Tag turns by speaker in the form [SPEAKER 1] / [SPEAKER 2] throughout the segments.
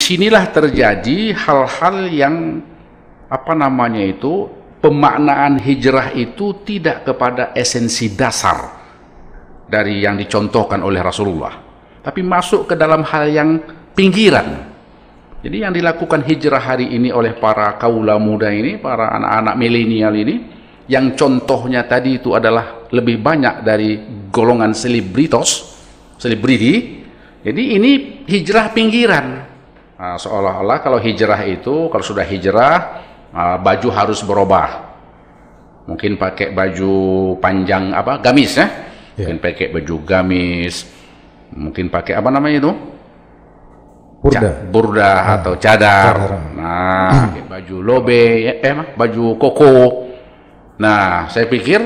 [SPEAKER 1] Sinilah terjadi hal-hal yang pemaknaan hijrah itu tidak kepada esensi dasar dari yang dicontohkan oleh Rasulullah, tapi masuk ke dalam hal yang pinggiran. Jadi yang dilakukan hijrah hari ini oleh para kaula muda ini, para anak-anak milenial ini, yang contohnya tadi itu adalah lebih banyak dari golongan selebriti. Jadi ini hijrah pinggiran. Nah, seolah-olah kalau hijrah itu, kalau sudah hijrah, baju harus berubah. Mungkin pakai baju panjang gamis ya. Mungkin pakai baju gamis, mungkin pakai burda atau cadar. Nah, pakai baju lobe, baju koko. Nah, saya pikir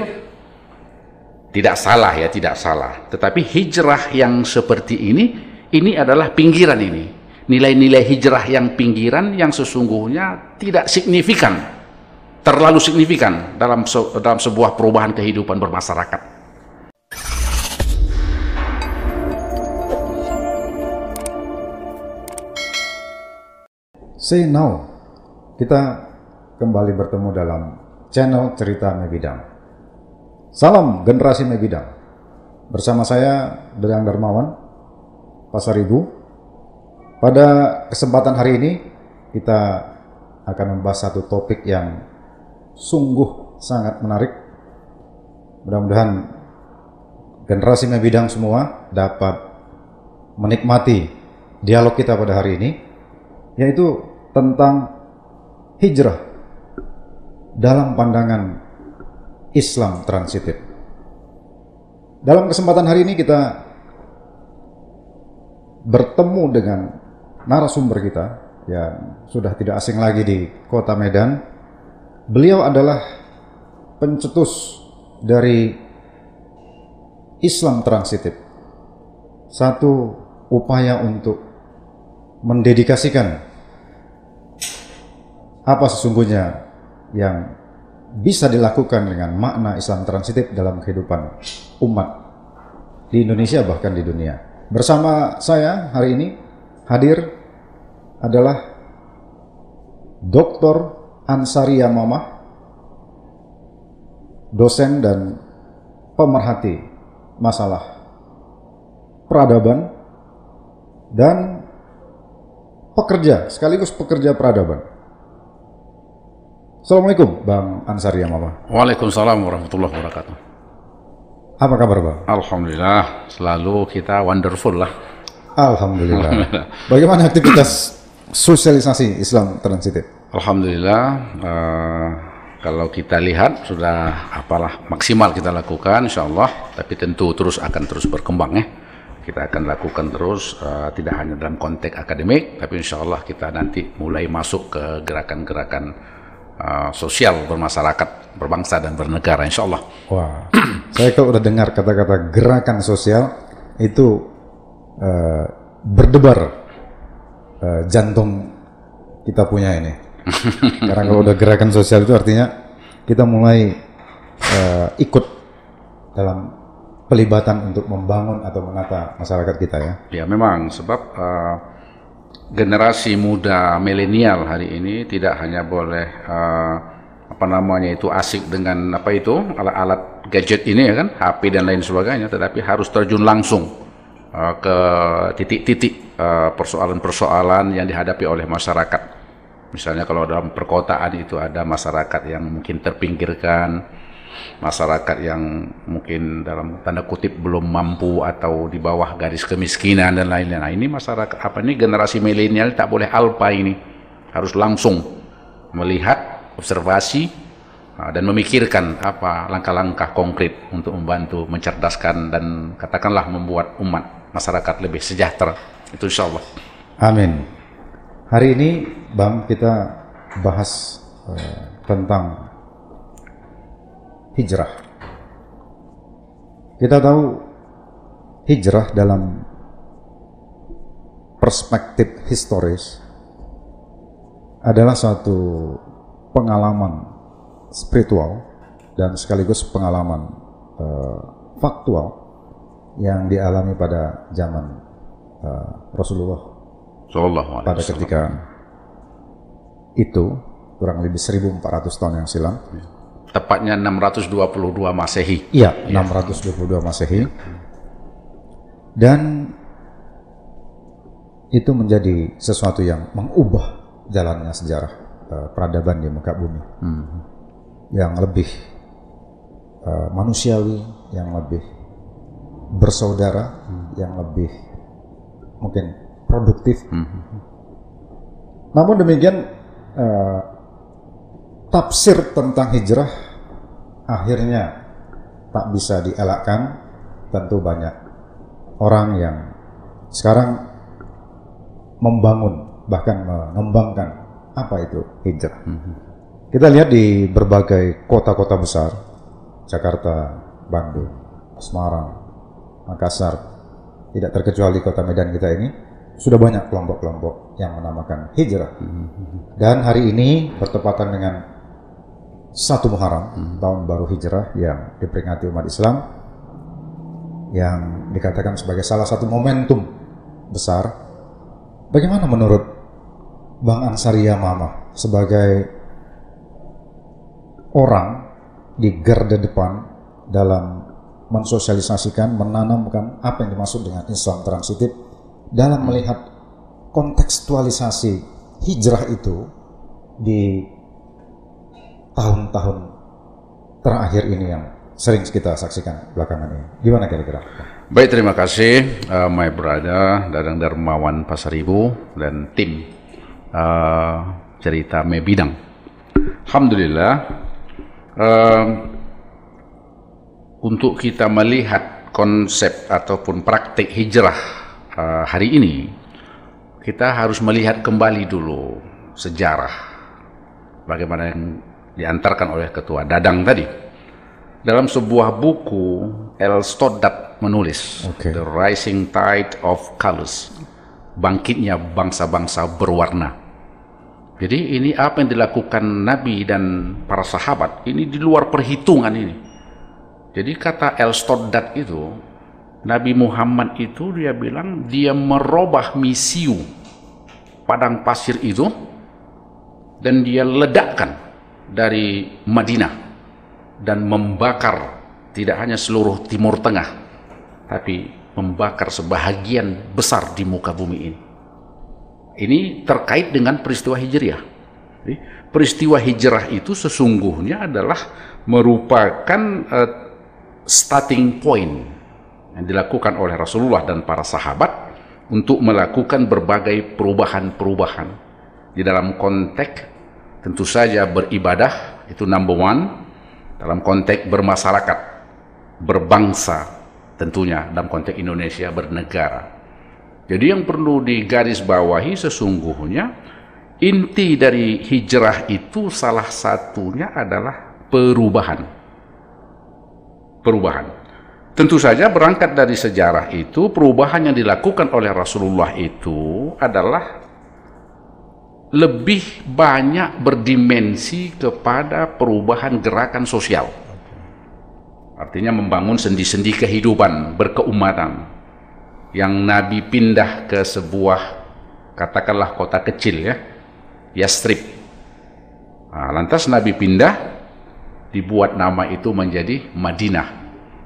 [SPEAKER 1] tidak salah. Tetapi hijrah yang seperti ini adalah pinggiran ini. Nilai-nilai hijrah yang pinggiran yang sesungguhnya tidak signifikan, terlalu signifikan dalam sebuah perubahan kehidupan bermasyarakat.
[SPEAKER 2] Say now, kita kembali bertemu dalam channel Cerita Mebidang. Salam generasi Mebidang. Bersama saya Dadang Darmawan, Pasar Ibu. Pada kesempatan hari ini kita akan membahas satu topik yang sungguh sangat menarik. Mudah-mudahan generasi Mebidang semua dapat menikmati dialog kita pada hari ini, yaitu tentang hijrah dalam pandangan Islam transitif. Dalam kesempatan hari ini kita bertemu dengan narasumber kita yang sudah tidak asing lagi di kota Medan. Beliau adalah pencetus dari Islam transitif, satu upaya untuk mendedikasikan apa sesungguhnya yang bisa dilakukan dengan makna Islam transitif dalam kehidupan umat di Indonesia bahkan di dunia. Bersama saya hari ini hadir adalah Dr. Ansari Yamamah, dosen dan pemerhati masalah peradaban dan pekerja, sekaligus pekerja peradaban. Assalamualaikum Bang Ansari Yamamah.
[SPEAKER 1] Waalaikumsalam warahmatullahi wabarakatuh.
[SPEAKER 2] Apa kabar Bang?
[SPEAKER 1] Alhamdulillah, selalu kita wonderful lah.
[SPEAKER 2] Alhamdulillah. Bagaimana aktivitas sosialisasi Islam transitif?
[SPEAKER 1] Alhamdulillah, kalau kita lihat sudah maksimal kita lakukan insyaallah, tapi tentu akan terus berkembang ya. Kita akan lakukan terus, tidak hanya dalam konteks akademik, tapi insyaallah kita nanti mulai masuk ke gerakan-gerakan sosial bermasyarakat, berbangsa dan bernegara insyaallah.
[SPEAKER 2] Wah, saya kalau udah dengar kata-kata gerakan sosial itu berdebar jantung kita punya ini. Karena kalau udah gerakan sosial itu artinya kita mulai ikut dalam pelibatan untuk membangun atau menata masyarakat kita ya.
[SPEAKER 1] Ya memang, sebab generasi muda milenial hari ini tidak hanya boleh asik dengan alat-alat gadget ini ya kan, HP dan lain sebagainya, tetapi harus terjun langsung ke titik-titik persoalan-persoalan yang dihadapi oleh masyarakat. Misalnya kalau dalam perkotaan itu ada masyarakat yang mungkin terpinggirkan, masyarakat yang mungkin dalam tanda kutip belum mampu atau di bawah garis kemiskinan dan lain-lain. Nah, ini masyarakat generasi milenial tak boleh alpa, ini harus langsung melihat, observasi dan memikirkan apa langkah-langkah konkret untuk membantu mencerdaskan dan katakanlah membuat umat masyarakat lebih sejahtera. Itu insyaallah.
[SPEAKER 2] Amin. Hari ini Bang kita bahas tentang hijrah. Kita tahu hijrah dalam perspektif historis adalah suatu pengalaman spiritual dan sekaligus pengalaman faktual yang dialami pada zaman Rasulullah
[SPEAKER 1] Sallallahu alaihi
[SPEAKER 2] pada
[SPEAKER 1] wasallam.
[SPEAKER 2] ketika itu kurang lebih 1400 tahun yang silam.
[SPEAKER 1] Tepatnya 622 Masehi.
[SPEAKER 2] Iya, 622 Masehi. Dan itu menjadi sesuatu yang mengubah jalannya sejarah peradaban di muka bumi. Yang lebih manusiawi, yang lebih bersaudara, yang lebih mungkin produktif. Namun demikian tafsir tentang hijrah akhirnya tak bisa dielakkan. Tentu banyak orang yang sekarang membangun, bahkan mengembangkan apa itu hijrah. Kita lihat di berbagai kota-kota besar, Jakarta, Bandung, Semarang, Makassar, tidak terkecuali kota Medan kita ini, sudah banyak kelompok-kelompok yang menamakan hijrah. Dan hari ini bertepatan dengan 1 Muharram, tahun baru hijrah yang diperingati umat Islam, yang dikatakan sebagai salah satu momentum besar. Bagaimana menurut Bang Ansari Yamamah sebagai orang di garda depan dalam mensosialisasikan, menanamkan apa yang dimaksud dengan Islam transitif dalam melihat kontekstualisasi hijrah itu di tahun-tahun terakhir ini yang sering kita saksikan belakangan ini. Gimana kira-kira?
[SPEAKER 1] Baik, terima kasih my brother Dadang Darmawan Pasaribu dan tim cerita Mebidang. Alhamdulillah, untuk kita melihat konsep ataupun praktik hijrah hari ini, kita harus melihat kembali dulu sejarah bagaimana yang diantarkan oleh Ketua Dadang tadi. Dalam sebuah buku, L. Stoddard menulis The Rising Tide of Colors, bangkitnya bangsa-bangsa berwarna. Jadi ini apa yang dilakukan Nabi dan para sahabat, ini di luar perhitungan ini. Jadi kata L. Stoddard itu, Nabi Muhammad itu dia bilang dia merubah misiu padang pasir itu dan dia ledakkan dari Madinah dan membakar tidak hanya seluruh Timur Tengah, tapi membakar sebahagian besar di muka bumi ini. Ini terkait dengan peristiwa hijriah. Jadi, peristiwa hijrah itu sesungguhnya adalah merupakan starting point yang dilakukan oleh Rasulullah dan para sahabat untuk melakukan berbagai perubahan-perubahan di dalam konteks tentu saja beribadah, itu number one, dalam konteks bermasyarakat, berbangsa, tentunya dalam konteks Indonesia bernegara. Jadi yang perlu digarisbawahi sesungguhnya inti dari hijrah itu salah satunya adalah perubahan. Perubahan. Tentu saja berangkat dari sejarah itu, perubahan yang dilakukan oleh Rasulullah itu adalah lebih banyak berdimensi kepada perubahan gerakan sosial. Artinya membangun sendi-sendi kehidupan berkeumatan. Yang Nabi pindah ke sebuah, katakanlah kota kecil ya, Yastrib. Lantas Nabi pindah, dibuat nama itu menjadi Madinah,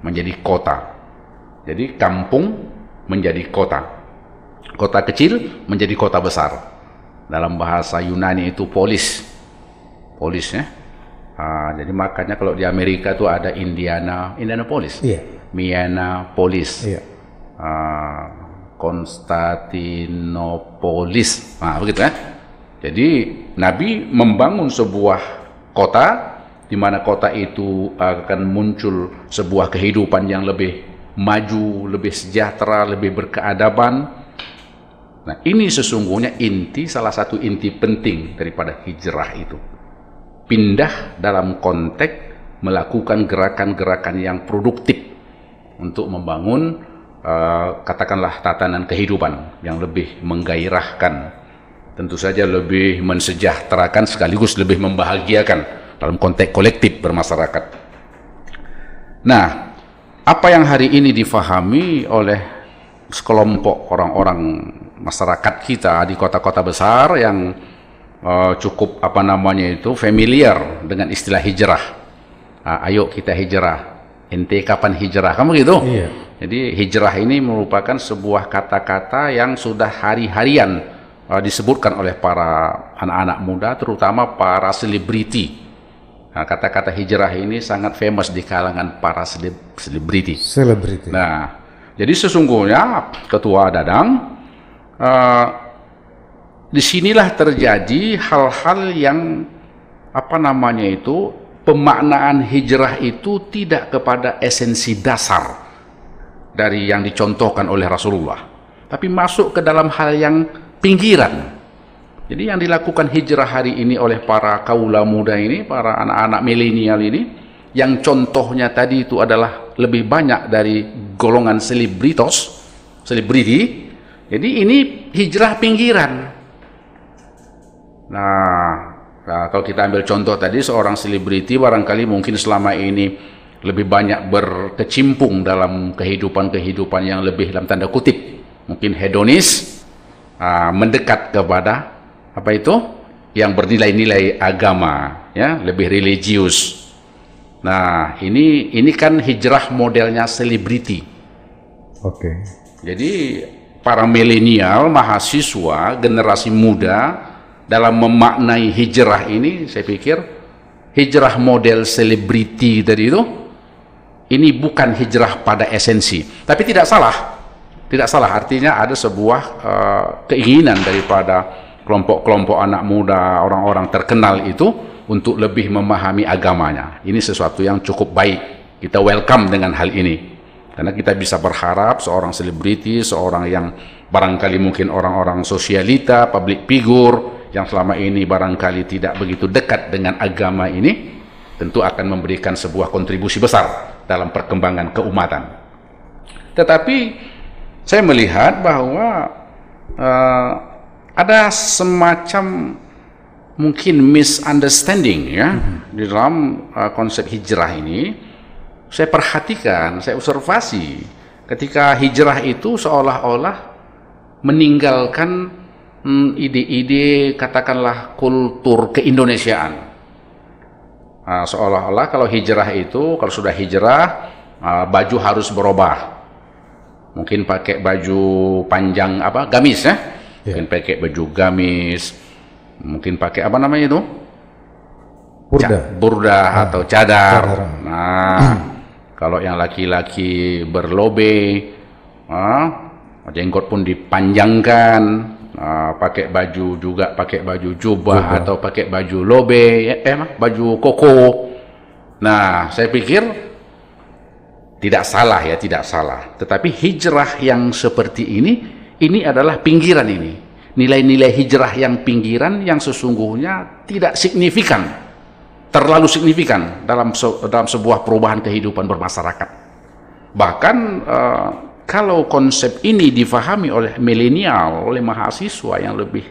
[SPEAKER 1] menjadi kota. Jadi kampung menjadi kota. Kota kecil menjadi kota besar. Dalam bahasa Yunani itu polis ya. Jadi makanya kalau di Amerika itu ada Indianapolis, Minneapolis, Konstantinopolis, begitu ya. Jadi Nabi membangun sebuah kota di mana kota itu akan muncul sebuah kehidupan yang lebih maju, lebih sejahtera, lebih berkeadaban. Nah, ini sesungguhnya salah satu inti penting daripada hijrah itu. Pindah dalam konteks melakukan gerakan-gerakan yang produktif untuk membangun katakanlah tatanan kehidupan yang lebih menggairahkan, tentu saja lebih mensejahterakan sekaligus lebih membahagiakan dalam konteks kolektif bermasyarakat. Nah, apa yang hari ini difahami oleh sekelompok orang-orang masyarakat kita di kota-kota besar yang cukup familiar dengan istilah hijrah. Ayo kita hijrah. Ente kapan hijrah? Kamu gitu?
[SPEAKER 2] Iya.
[SPEAKER 1] Jadi hijrah ini merupakan sebuah kata-kata yang sudah hari-harian disebutkan oleh para anak-anak muda, terutama para selebriti. Kata-kata hijrah ini sangat famous di kalangan para selebriti. Nah, jadi sesungguhnya Ketua Dadang, disinilah terjadi hal-hal yang pemaknaan hijrah itu tidak kepada esensi dasar dari yang dicontohkan oleh Rasulullah, tapi masuk ke dalam hal yang pinggiran. Jadi yang dilakukan hijrah hari ini oleh para kaula muda ini, para anak-anak milenial ini, yang contohnya tadi itu adalah lebih banyak dari golongan selebriti. Jadi ini hijrah pinggiran. Nah, kalau kita ambil contoh tadi, seorang selebriti barangkali mungkin selama ini lebih banyak berkecimpung dalam kehidupan yang lebih dalam tanda kutip mungkin hedonis, mendekat kepada yang bernilai-nilai agama, ya, lebih religius. Nah, ini kan hijrah modelnya selebriti.
[SPEAKER 2] Oke.
[SPEAKER 1] Jadi para milenial, mahasiswa, generasi muda dalam memaknai hijrah ini, saya pikir hijrah model selebriti tadi itu, ini bukan hijrah pada esensi. Tapi tidak salah, artinya ada sebuah keinginan daripada kelompok-kelompok anak muda, orang-orang terkenal itu untuk lebih memahami agamanya. Ini sesuatu yang cukup baik, kita welcome dengan hal ini. Karena kita bisa berharap seorang selebriti, seorang yang barangkali mungkin orang-orang sosialita, public figure, yang selama ini barangkali tidak begitu dekat dengan agama ini, tentu akan memberikan sebuah kontribusi besar dalam perkembangan keumatan. Tetapi saya melihat bahwa ada semacam mungkin misunderstanding, ya, di dalam konsep hijrah ini. Saya perhatikan, saya observasi ketika hijrah itu seolah-olah meninggalkan ide-ide, katakanlah kultur keindonesiaan. Seolah-olah kalau hijrah itu, kalau sudah hijrah, baju harus berubah. Mungkin pakai baju panjang gamis, ya. Mungkin pakai baju gamis, mungkin pakai burda atau cadar. Nah, kalau yang laki-laki berlobe, jenggot pun dipanjangkan. Pakai baju jubah atau pakai baju lobe, baju koko. Nah, saya pikir tidak salah. Tetapi hijrah yang seperti ini adalah pinggiran ini. Nilai-nilai hijrah yang pinggiran yang sesungguhnya tidak signifikan, terlalu signifikan dalam sebuah perubahan kehidupan bermasyarakat. Bahkan kalau konsep ini difahami oleh milenial, oleh mahasiswa yang lebih,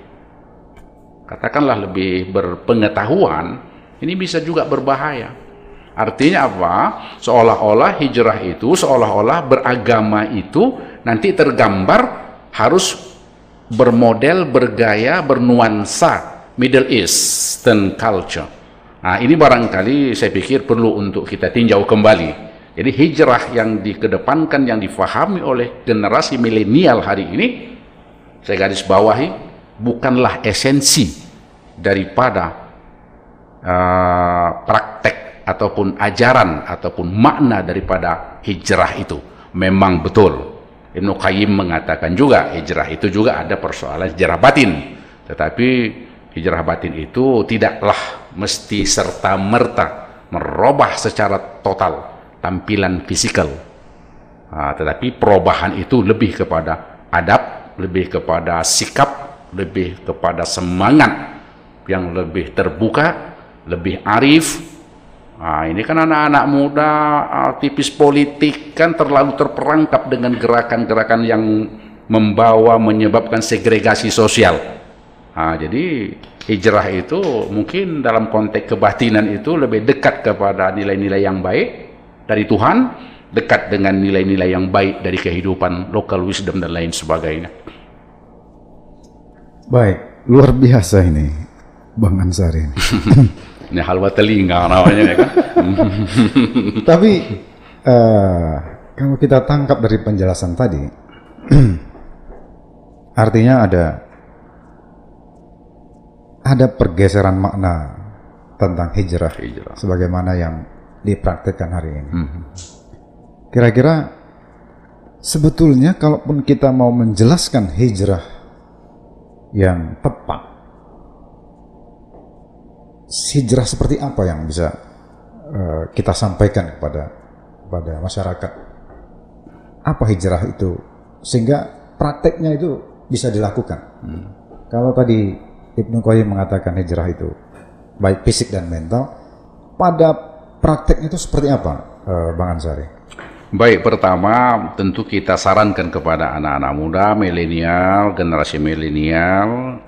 [SPEAKER 1] katakanlah lebih berpengetahuan, ini bisa juga berbahaya. Artinya apa? Seolah-olah hijrah itu, seolah-olah beragama itu nanti tergambar harus bermodel, bergaya, bernuansa Middle Eastern culture. Nah, ini barangkali saya pikir perlu untuk kita tinjau kembali. Jadi hijrah yang dikedepankan, yang difahami oleh generasi milenial hari ini, saya garis bawahi, bukanlah esensi daripada praktek ataupun ajaran ataupun makna daripada hijrah itu. Memang betul, Ibnu Qayyim mengatakan juga hijrah itu juga ada persoalan hijrah batin. Tetapi hijrah batin itu tidaklah mesti serta-merta merubah secara total tampilan fisikal, tetapi perubahan itu lebih kepada adab, lebih kepada sikap, lebih kepada semangat yang lebih terbuka, lebih arif. Ini kan anak-anak muda, aktivis politik kan terlalu terperangkap dengan gerakan-gerakan yang menyebabkan segregasi sosial. Jadi hijrah itu mungkin dalam konteks kebatinan itu lebih dekat kepada nilai-nilai yang baik dari Tuhan, dekat dengan nilai-nilai yang baik dari kehidupan local wisdom dan lain sebagainya.
[SPEAKER 2] Baik, luar biasa ini, Bang Ansari.
[SPEAKER 1] Ini halwa telinga namanya ya kan.
[SPEAKER 2] Tapi kalau kita tangkap dari penjelasan tadi, artinya ada pergeseran makna tentang hijrah. Sebagaimana yang dipraktikkan hari ini. Kira-kira sebetulnya kalaupun kita mau menjelaskan hijrah yang tepat, hijrah seperti apa yang bisa kita sampaikan kepada masyarakat? Apa hijrah itu sehingga prakteknya itu bisa dilakukan? Kalau tadi Ibnu Qayyim mengatakan hijrah itu baik fisik dan mental, pada prakteknya itu seperti apa, Bang Ansari?
[SPEAKER 1] Baik, pertama tentu kita sarankan kepada anak-anak muda, milenial, generasi milenial,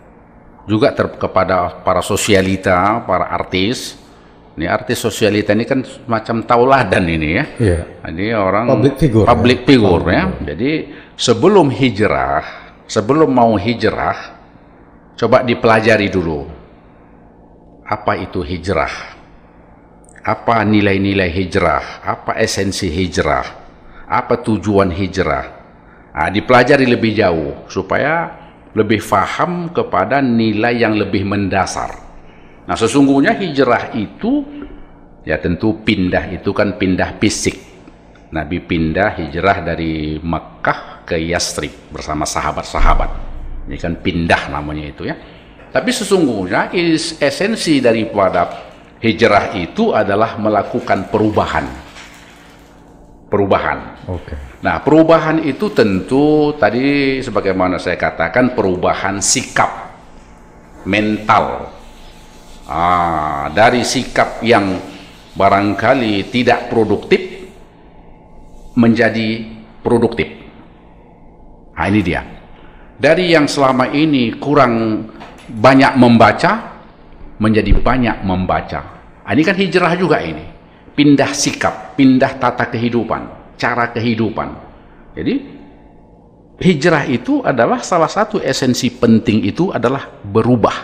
[SPEAKER 1] juga kepada para sosialita, para artis. Ini artis sosialita ini kan semacam tauladan ini ya.
[SPEAKER 2] Yeah.
[SPEAKER 1] Ini orang
[SPEAKER 2] public figure
[SPEAKER 1] ya. Jadi sebelum mau hijrah, coba dipelajari dulu. Apa itu hijrah? Apa nilai-nilai hijrah? Apa esensi hijrah? Apa tujuan hijrah? Nah, dipelajari lebih jauh supaya lebih paham kepada nilai yang lebih mendasar. Nah, sesungguhnya hijrah itu ya tentu pindah, itu kan pindah fisik. Nabi pindah hijrah dari Makkah ke Yastrib bersama sahabat-sahabat. Ini kan pindah namanya itu ya. Tapi sesungguhnya esensi daripada hijrah itu adalah melakukan perubahan.
[SPEAKER 2] Okay.
[SPEAKER 1] Nah, perubahan itu tentu tadi sebagaimana saya katakan perubahan sikap mental. Dari sikap yang barangkali tidak produktif menjadi produktif. Nah, ini dia. Dari yang selama ini kurang banyak membaca menjadi banyak membaca. Ini kan hijrah juga ini. Pindah sikap, pindah tata kehidupan, cara kehidupan. Jadi hijrah itu adalah salah satu esensi penting itu adalah berubah.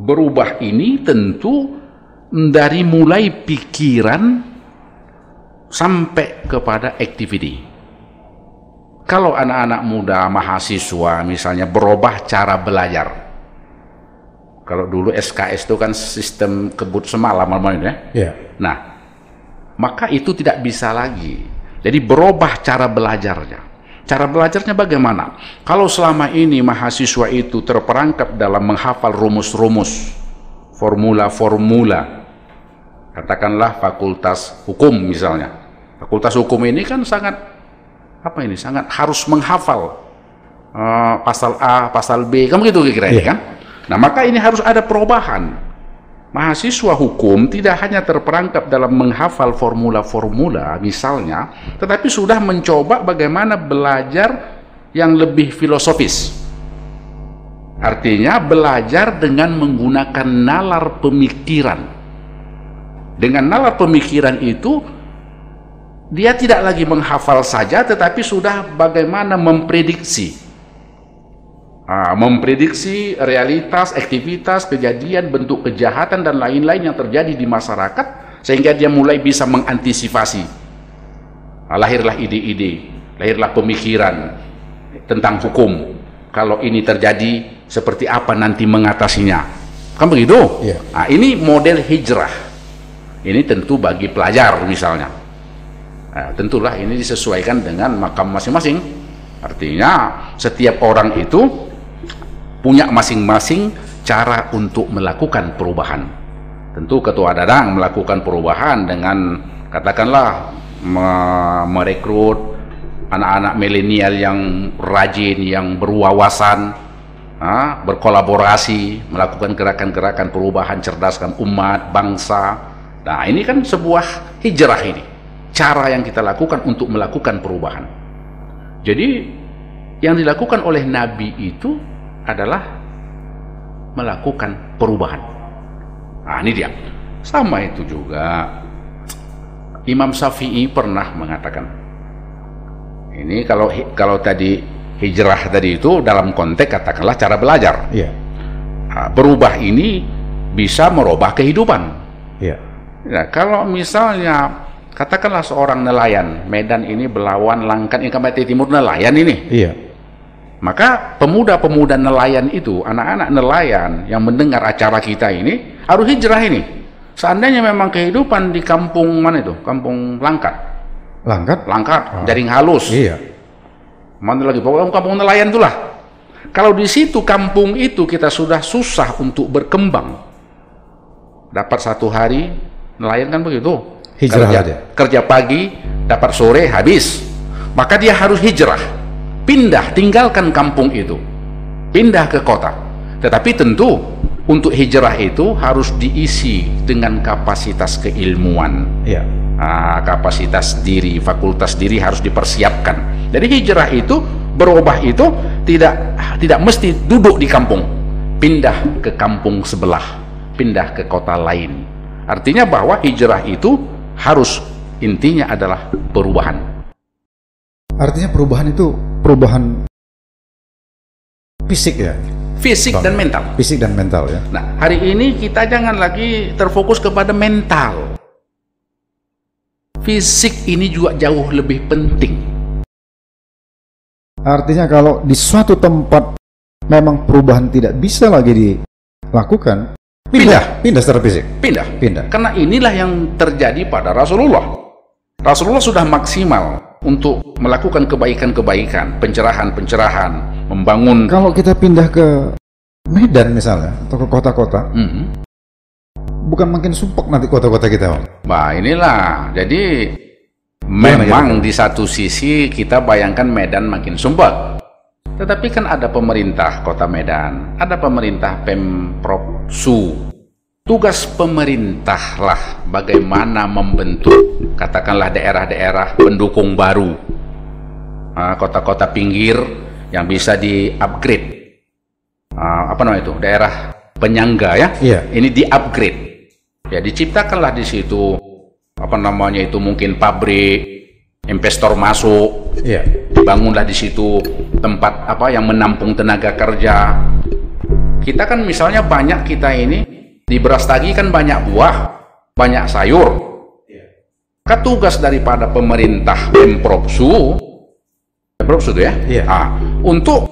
[SPEAKER 1] Berubah ini tentu dari mulai pikiran sampai kepada activity. Kalau anak-anak muda, mahasiswa misalnya berubah cara belajar. Kalau dulu SKS itu kan sistem kebut semalam namanya ya.
[SPEAKER 2] Yeah.
[SPEAKER 1] Nah, maka itu tidak bisa lagi. Jadi berubah cara belajarnya. Cara belajarnya bagaimana? Kalau selama ini mahasiswa itu terperangkap dalam menghafal rumus-rumus, formula-formula, katakanlah fakultas hukum misalnya. Fakultas hukum ini kan sangat harus menghafal pasal A, pasal B, kan begitu kira-kira kan? Nah, maka ini harus ada perubahan. Mahasiswa hukum tidak hanya terperangkap dalam menghafal formula-formula misalnya, tetapi sudah mencoba bagaimana belajar yang lebih filosofis. Artinya belajar dengan menggunakan nalar pemikiran. Dengan nalar pemikiran itu dia tidak lagi menghafal saja, tetapi sudah bagaimana memprediksi. Memprediksi realitas, aktivitas, kejadian, bentuk kejahatan dan lain-lain yang terjadi di masyarakat, sehingga dia mulai bisa mengantisipasi. Lahirlah ide-ide, lahirlah pemikiran tentang hukum. Kalau ini terjadi, seperti apa nanti mengatasinya? Kan begitu?
[SPEAKER 2] Yeah.
[SPEAKER 1] Ini model hijrah. Ini tentu bagi pelajar misalnya. Tentulah ini disesuaikan dengan makam masing-masing. Artinya setiap orang itu punya masing-masing cara untuk melakukan perubahan. Tentu Ketua Dadang melakukan perubahan dengan katakanlah merekrut anak-anak milenial yang rajin, yang berwawasan, berkolaborasi, melakukan gerakan-gerakan perubahan, cerdaskan umat, bangsa. Nah, ini kan sebuah hijrah ini. Cara yang kita lakukan untuk melakukan perubahan. Jadi yang dilakukan oleh Nabi itu adalah melakukan perubahan. Nah, ini dia. Sama itu juga Imam Syafi'i pernah mengatakan. Ini kalau tadi hijrah tadi itu dalam konteks katakanlah cara belajar.
[SPEAKER 2] Iya.
[SPEAKER 1] Berubah ini bisa merubah kehidupan.
[SPEAKER 2] Iya.
[SPEAKER 1] Nah, kalau misalnya katakanlah seorang nelayan, Medan ini Belawan, Langkat, Inkamati Timur nelayan ini.
[SPEAKER 2] Iya.
[SPEAKER 1] Maka pemuda-pemuda nelayan itu, anak-anak nelayan yang mendengar acara kita ini harus hijrah ini. Seandainya memang kehidupan di kampung mana itu? Kampung Langkat. Langkat, Jaring Halus.
[SPEAKER 2] Iya.
[SPEAKER 1] Mana lagi? Pokoknya kampung nelayan itulah. Kalau di situ kampung itu kita sudah susah untuk berkembang. Dapat satu hari nelayan kan begitu.
[SPEAKER 2] Hijrah aja.
[SPEAKER 1] Kerja pagi, dapat sore habis. Maka dia harus hijrah. Pindah, tinggalkan kampung itu, pindah ke kota. Tetapi tentu untuk hijrah itu harus diisi dengan kapasitas keilmuan.
[SPEAKER 2] Iya.
[SPEAKER 1] Kapasitas diri, fakultas diri harus dipersiapkan. Jadi hijrah itu, berubah itu tidak mesti duduk di kampung, pindah ke kampung sebelah, pindah ke kota lain. Artinya bahwa hijrah itu harus intinya adalah perubahan.
[SPEAKER 2] Artinya perubahan itu perubahan fisik ya?
[SPEAKER 1] Fisik dan mental.
[SPEAKER 2] Fisik dan mental ya.
[SPEAKER 1] Nah, hari ini kita jangan lagi terfokus kepada mental. Fisik ini juga jauh lebih penting.
[SPEAKER 2] Artinya kalau di suatu tempat memang perubahan tidak bisa lagi dilakukan, pindah secara fisik. Pindah.
[SPEAKER 1] Karena inilah yang terjadi pada Rasulullah. Rasulullah sudah maksimal untuk melakukan kebaikan-kebaikan, pencerahan-pencerahan, membangun.
[SPEAKER 2] Kalau kita pindah ke Medan misalnya, atau ke kota-kota, bukan makin sumpek nanti kota-kota kita?
[SPEAKER 1] Nah inilah, jadi memang di satu sisi kita bayangkan Medan makin sumpek. Tetapi kan ada pemerintah kota Medan, ada pemerintah Pemprov Su. Tugas pemerintahlah bagaimana membentuk katakanlah daerah-daerah pendukung baru, kota-kota pinggir yang bisa di-upgrade, apa namanya itu, daerah penyangga ya.
[SPEAKER 2] Iya.
[SPEAKER 1] Ini di-upgrade ya, diciptakanlah di situ apa namanya itu, mungkin pabrik, investor masuk.
[SPEAKER 2] Iya.
[SPEAKER 1] Dibangunlah di situ tempat apa yang menampung tenaga kerja. Kita kan misalnya banyak kita ini di Brastagi kan banyak buah, banyak sayur. Kan tugas daripada pemerintah Pemprov Su itu ya, untuk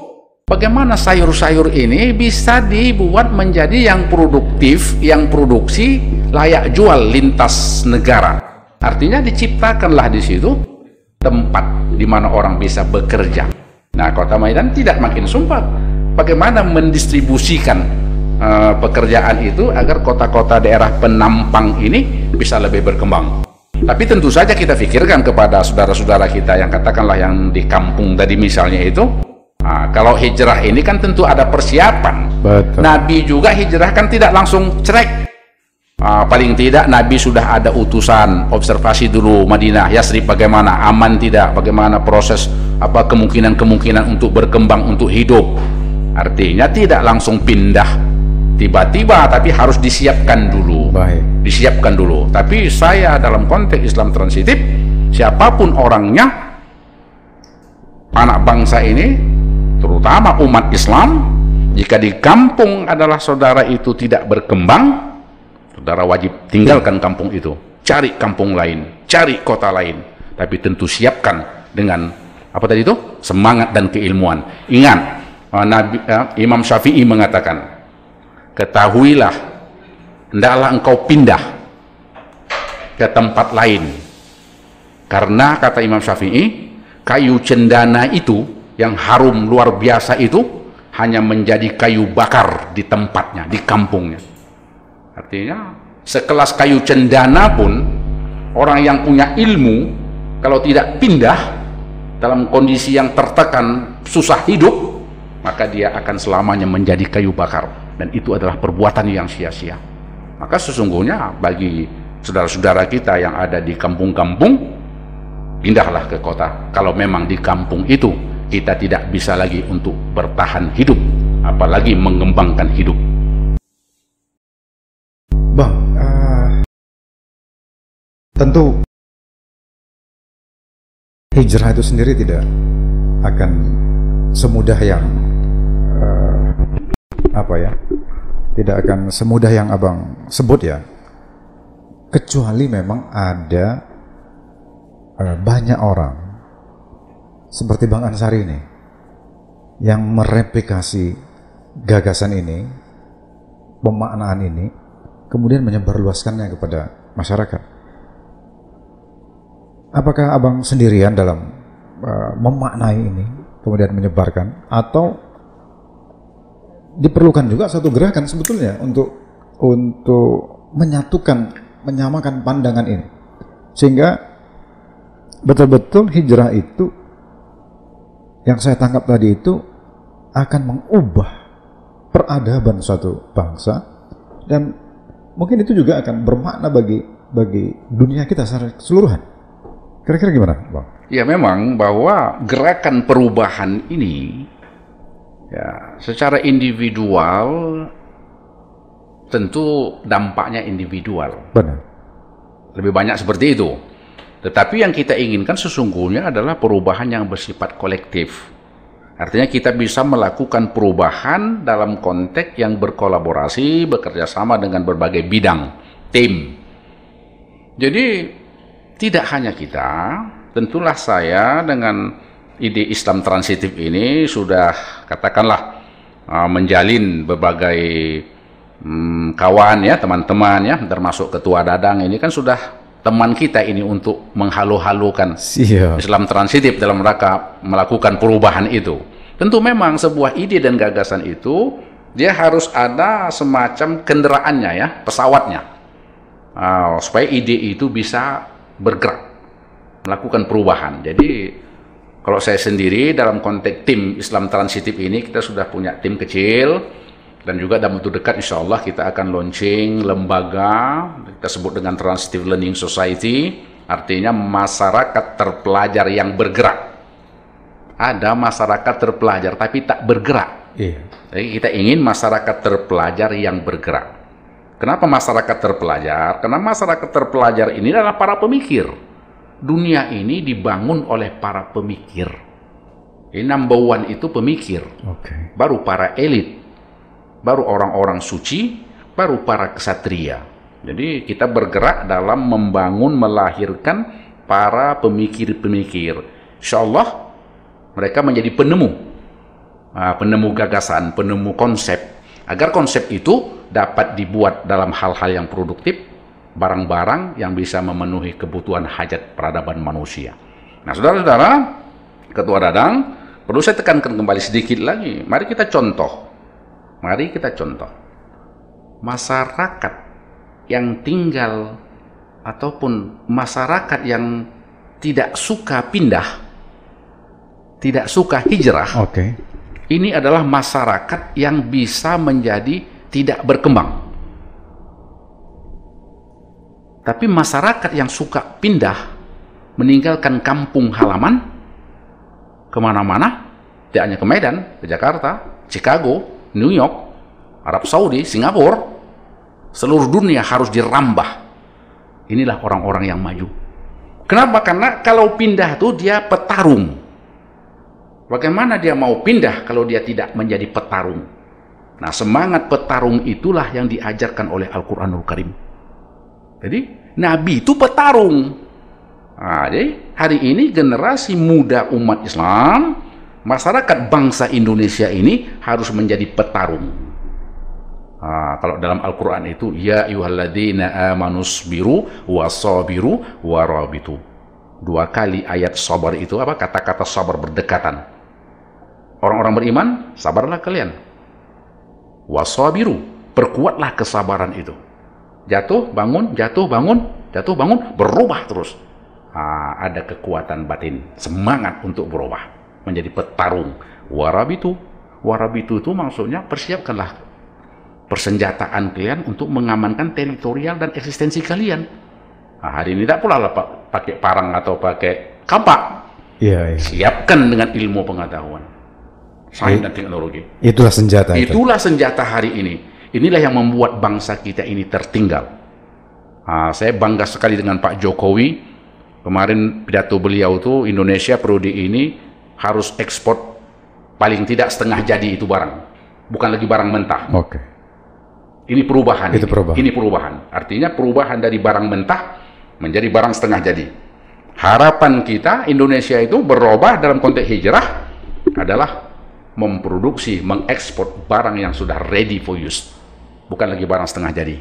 [SPEAKER 1] bagaimana sayur-sayur ini bisa dibuat menjadi yang produktif, yang produksi layak jual lintas negara. Artinya diciptakanlah di situ tempat di mana orang bisa bekerja. Nah, kota Medan tidak makin sumpah. Bagaimana mendistribusikan pekerjaan itu agar kota-kota daerah penampang ini bisa lebih berkembang. Tapi tentu saja kita pikirkan kepada saudara-saudara kita yang katakanlah yang di kampung tadi misalnya itu, kalau hijrah ini kan tentu ada persiapan.
[SPEAKER 2] Betul.
[SPEAKER 1] Nabi juga hijrah kan tidak langsung cerek. Paling tidak Nabi sudah ada utusan observasi dulu Madinah, Yasrib bagaimana, aman tidak, bagaimana proses apa kemungkinan-kemungkinan untuk berkembang, untuk hidup. Artinya tidak langsung pindah tiba-tiba, tapi harus disiapkan dulu.
[SPEAKER 2] Baik.
[SPEAKER 1] Disiapkan dulu. Tapi saya dalam konteks Islam transitif, siapapun orangnya, anak bangsa ini, terutama umat Islam, jika di kampung adalah saudara itu tidak berkembang, saudara wajib tinggalkan kampung itu, cari kampung lain, cari kota lain. Tapi tentu siapkan dengan apa tadi itu? Semangat dan keilmuan. Ingat, Imam Syafi'i mengatakan, ketahuilah, hendaklah engkau pindah ke tempat lain, karena kata Imam Syafi'i, kayu cendana itu yang harum luar biasa itu hanya menjadi kayu bakar di tempatnya, di kampungnya. Artinya sekelas kayu cendana pun orang yang punya ilmu kalau tidak pindah dalam kondisi yang tertekan, susah hidup, maka dia akan selamanya menjadi kayu bakar, dan itu adalah perbuatan yang sia-sia. Maka sesungguhnya bagi saudara-saudara kita yang ada di kampung-kampung, pindahlah ke kota kalau memang di kampung itu kita tidak bisa lagi untuk bertahan hidup, apalagi mengembangkan hidup.
[SPEAKER 2] Bang, tentu hijrah itu sendiri tidak akan semudah yang apa ya, tidak akan semudah yang abang sebut ya, kecuali memang ada banyak orang seperti Bang Ansari ini yang mereplikasi gagasan ini, pemaknaan ini, kemudian menyebarluaskannya kepada masyarakat. Apakah abang sendirian dalam memaknai ini kemudian menyebarkan, atau diperlukan juga satu gerakan sebetulnya untuk menyamakan pandangan ini, sehingga betul-betul hijrah itu yang saya tangkap tadi itu akan mengubah peradaban suatu bangsa, dan mungkin itu juga akan bermakna bagi dunia kita secara keseluruhan. Kira-kira gimana, Bang?
[SPEAKER 1] Ya, memang bahwa gerakan perubahan ini ya secara individual tentu dampaknya individual.
[SPEAKER 2] Benar.
[SPEAKER 1] Lebih banyak seperti itu. Tetapi yang kita inginkan sesungguhnya adalah perubahan yang bersifat kolektif. Artinya kita bisa melakukan perubahan dalam konteks yang berkolaborasi, bekerja sama dengan berbagai bidang, tim. Jadi tidak hanya kita, tentulah saya dengan ide Islam transitif ini sudah katakanlah menjalin berbagai kawan ya, teman-teman ya, termasuk Ketua Dadang ini kan sudah teman kita ini untuk menghalu-halukan Islam transitif dalam rangka melakukan perubahan itu. Tentu memang sebuah ide dan gagasan itu dia harus ada semacam kendaraannya ya, pesawatnya, supaya ide itu bisa bergerak melakukan perubahan. Jadi kalau saya sendiri dalam konteks tim Islam transitif ini, kita sudah punya tim kecil, dan juga dalam waktu dekat insya Allah kita akan launching lembaga, kita sebut dengan Transitive Learning Society, artinya masyarakat terpelajar yang bergerak. Ada masyarakat terpelajar tapi tak bergerak. Jadi kita ingin masyarakat terpelajar yang bergerak. Kenapa masyarakat terpelajar? Karena masyarakat terpelajar ini adalah para pemikir. Dunia ini dibangun oleh para pemikir. Number one itu pemikir. Baru para elit, baru orang-orang suci, baru para kesatria. Jadi kita bergerak dalam membangun, melahirkan para pemikir-pemikir. Insya Allah mereka menjadi penemu, penemu gagasan, penemu konsep, agar konsep itu dapat dibuat dalam hal-hal yang produktif, barang-barang yang bisa memenuhi kebutuhan hajat peradaban manusia. Nah, saudara-saudara, Ketua Dadang, perlu saya tekankan kembali sedikit lagi. Mari kita contoh. Masyarakat yang tinggal ataupun masyarakat yang tidak suka pindah, tidak suka hijrah, ini adalah masyarakat yang bisa menjadi tidak berkembang. Tapi masyarakat yang suka pindah, meninggalkan kampung halaman, kemana-mana, tidak hanya ke Medan, ke Jakarta, Chicago, New York, Arab Saudi, Singapura, seluruh dunia harus dirambah. Inilah orang-orang yang maju. Kenapa? Karena kalau pindah itu dia petarung. Bagaimana dia mau pindah kalau dia tidak menjadi petarung? Nah, semangat petarung itulah yang diajarkan oleh Al-Quranul Karim. Jadi, Nabi itu petarung. Nah, jadi hari ini generasi muda umat Islam, masyarakat bangsa Indonesia ini harus menjadi petarung. Kalau dalam Al-Quran itu, ya ayyuhalladzina amanusbiru wasabiru warabitu. 2 kali ayat sabar itu apa? Kata-kata sabar berdekatan. Orang-orang beriman, sabarlah kalian. Wasabiru, perkuatlah kesabaran itu. Jatuh, bangun, jatuh, bangun, jatuh, bangun, berubah terus. Ada kekuatan batin, semangat untuk berubah, menjadi petarung. Warabitu itu maksudnya persiapkanlah persenjataan kalian untuk mengamankan teritorial dan eksistensi kalian. Hari ini tidak pula pakai parang atau pakai kampak. Siapkan dengan ilmu pengetahuan, sains dan teknologi.
[SPEAKER 2] Itulah senjata.
[SPEAKER 1] Itulah senjata hari ini. Inilah yang membuat bangsa kita ini tertinggal. Saya bangga sekali dengan Pak Jokowi. Kemarin pidato beliau itu, Indonesia periode ini harus ekspor paling tidak setengah jadi itu barang, bukan lagi barang mentah.
[SPEAKER 2] Oke.
[SPEAKER 1] Ini perubahan.
[SPEAKER 2] Itu perubahan.
[SPEAKER 1] Ini perubahan. Artinya perubahan dari barang mentah menjadi barang setengah jadi. Harapan kita Indonesia itu berubah dalam konteks hijrah adalah memproduksi, mengekspor barang yang sudah ready for use, bukan lagi barang setengah jadi.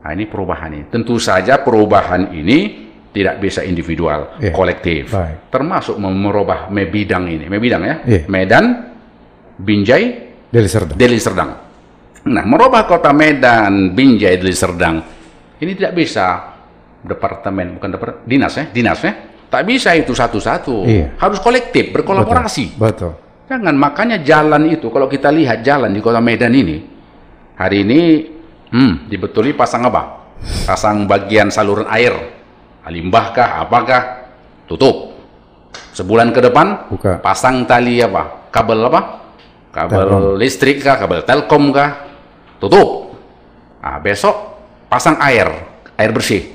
[SPEAKER 1] Nah, ini perubahan ini. Tentu saja perubahan ini tidak bisa individual, kolektif. Baik. Termasuk merubah Mebidang ini. Mebidang ya? Medan, Binjai, Deli Serdang. Nah, merubah kota Medan, Binjai, Deli Serdang ini tidak bisa departemen, bukan dinas ya. Tak bisa itu satu-satu. Harus kolektif, berkolaborasi.
[SPEAKER 2] Betul.
[SPEAKER 1] Jangan, makanya jalan itu, kalau kita lihat jalan di kota Medan ini, hari ini dibetuli pasang apa? Pasang bagian saluran air, limbah kah, apakah, tutup. Sebulan ke depan, buka. Pasang tali apa? Kabel apa? Kabel listrik kah, kabel telkom kah, tutup. Nah, besok pasang air bersih.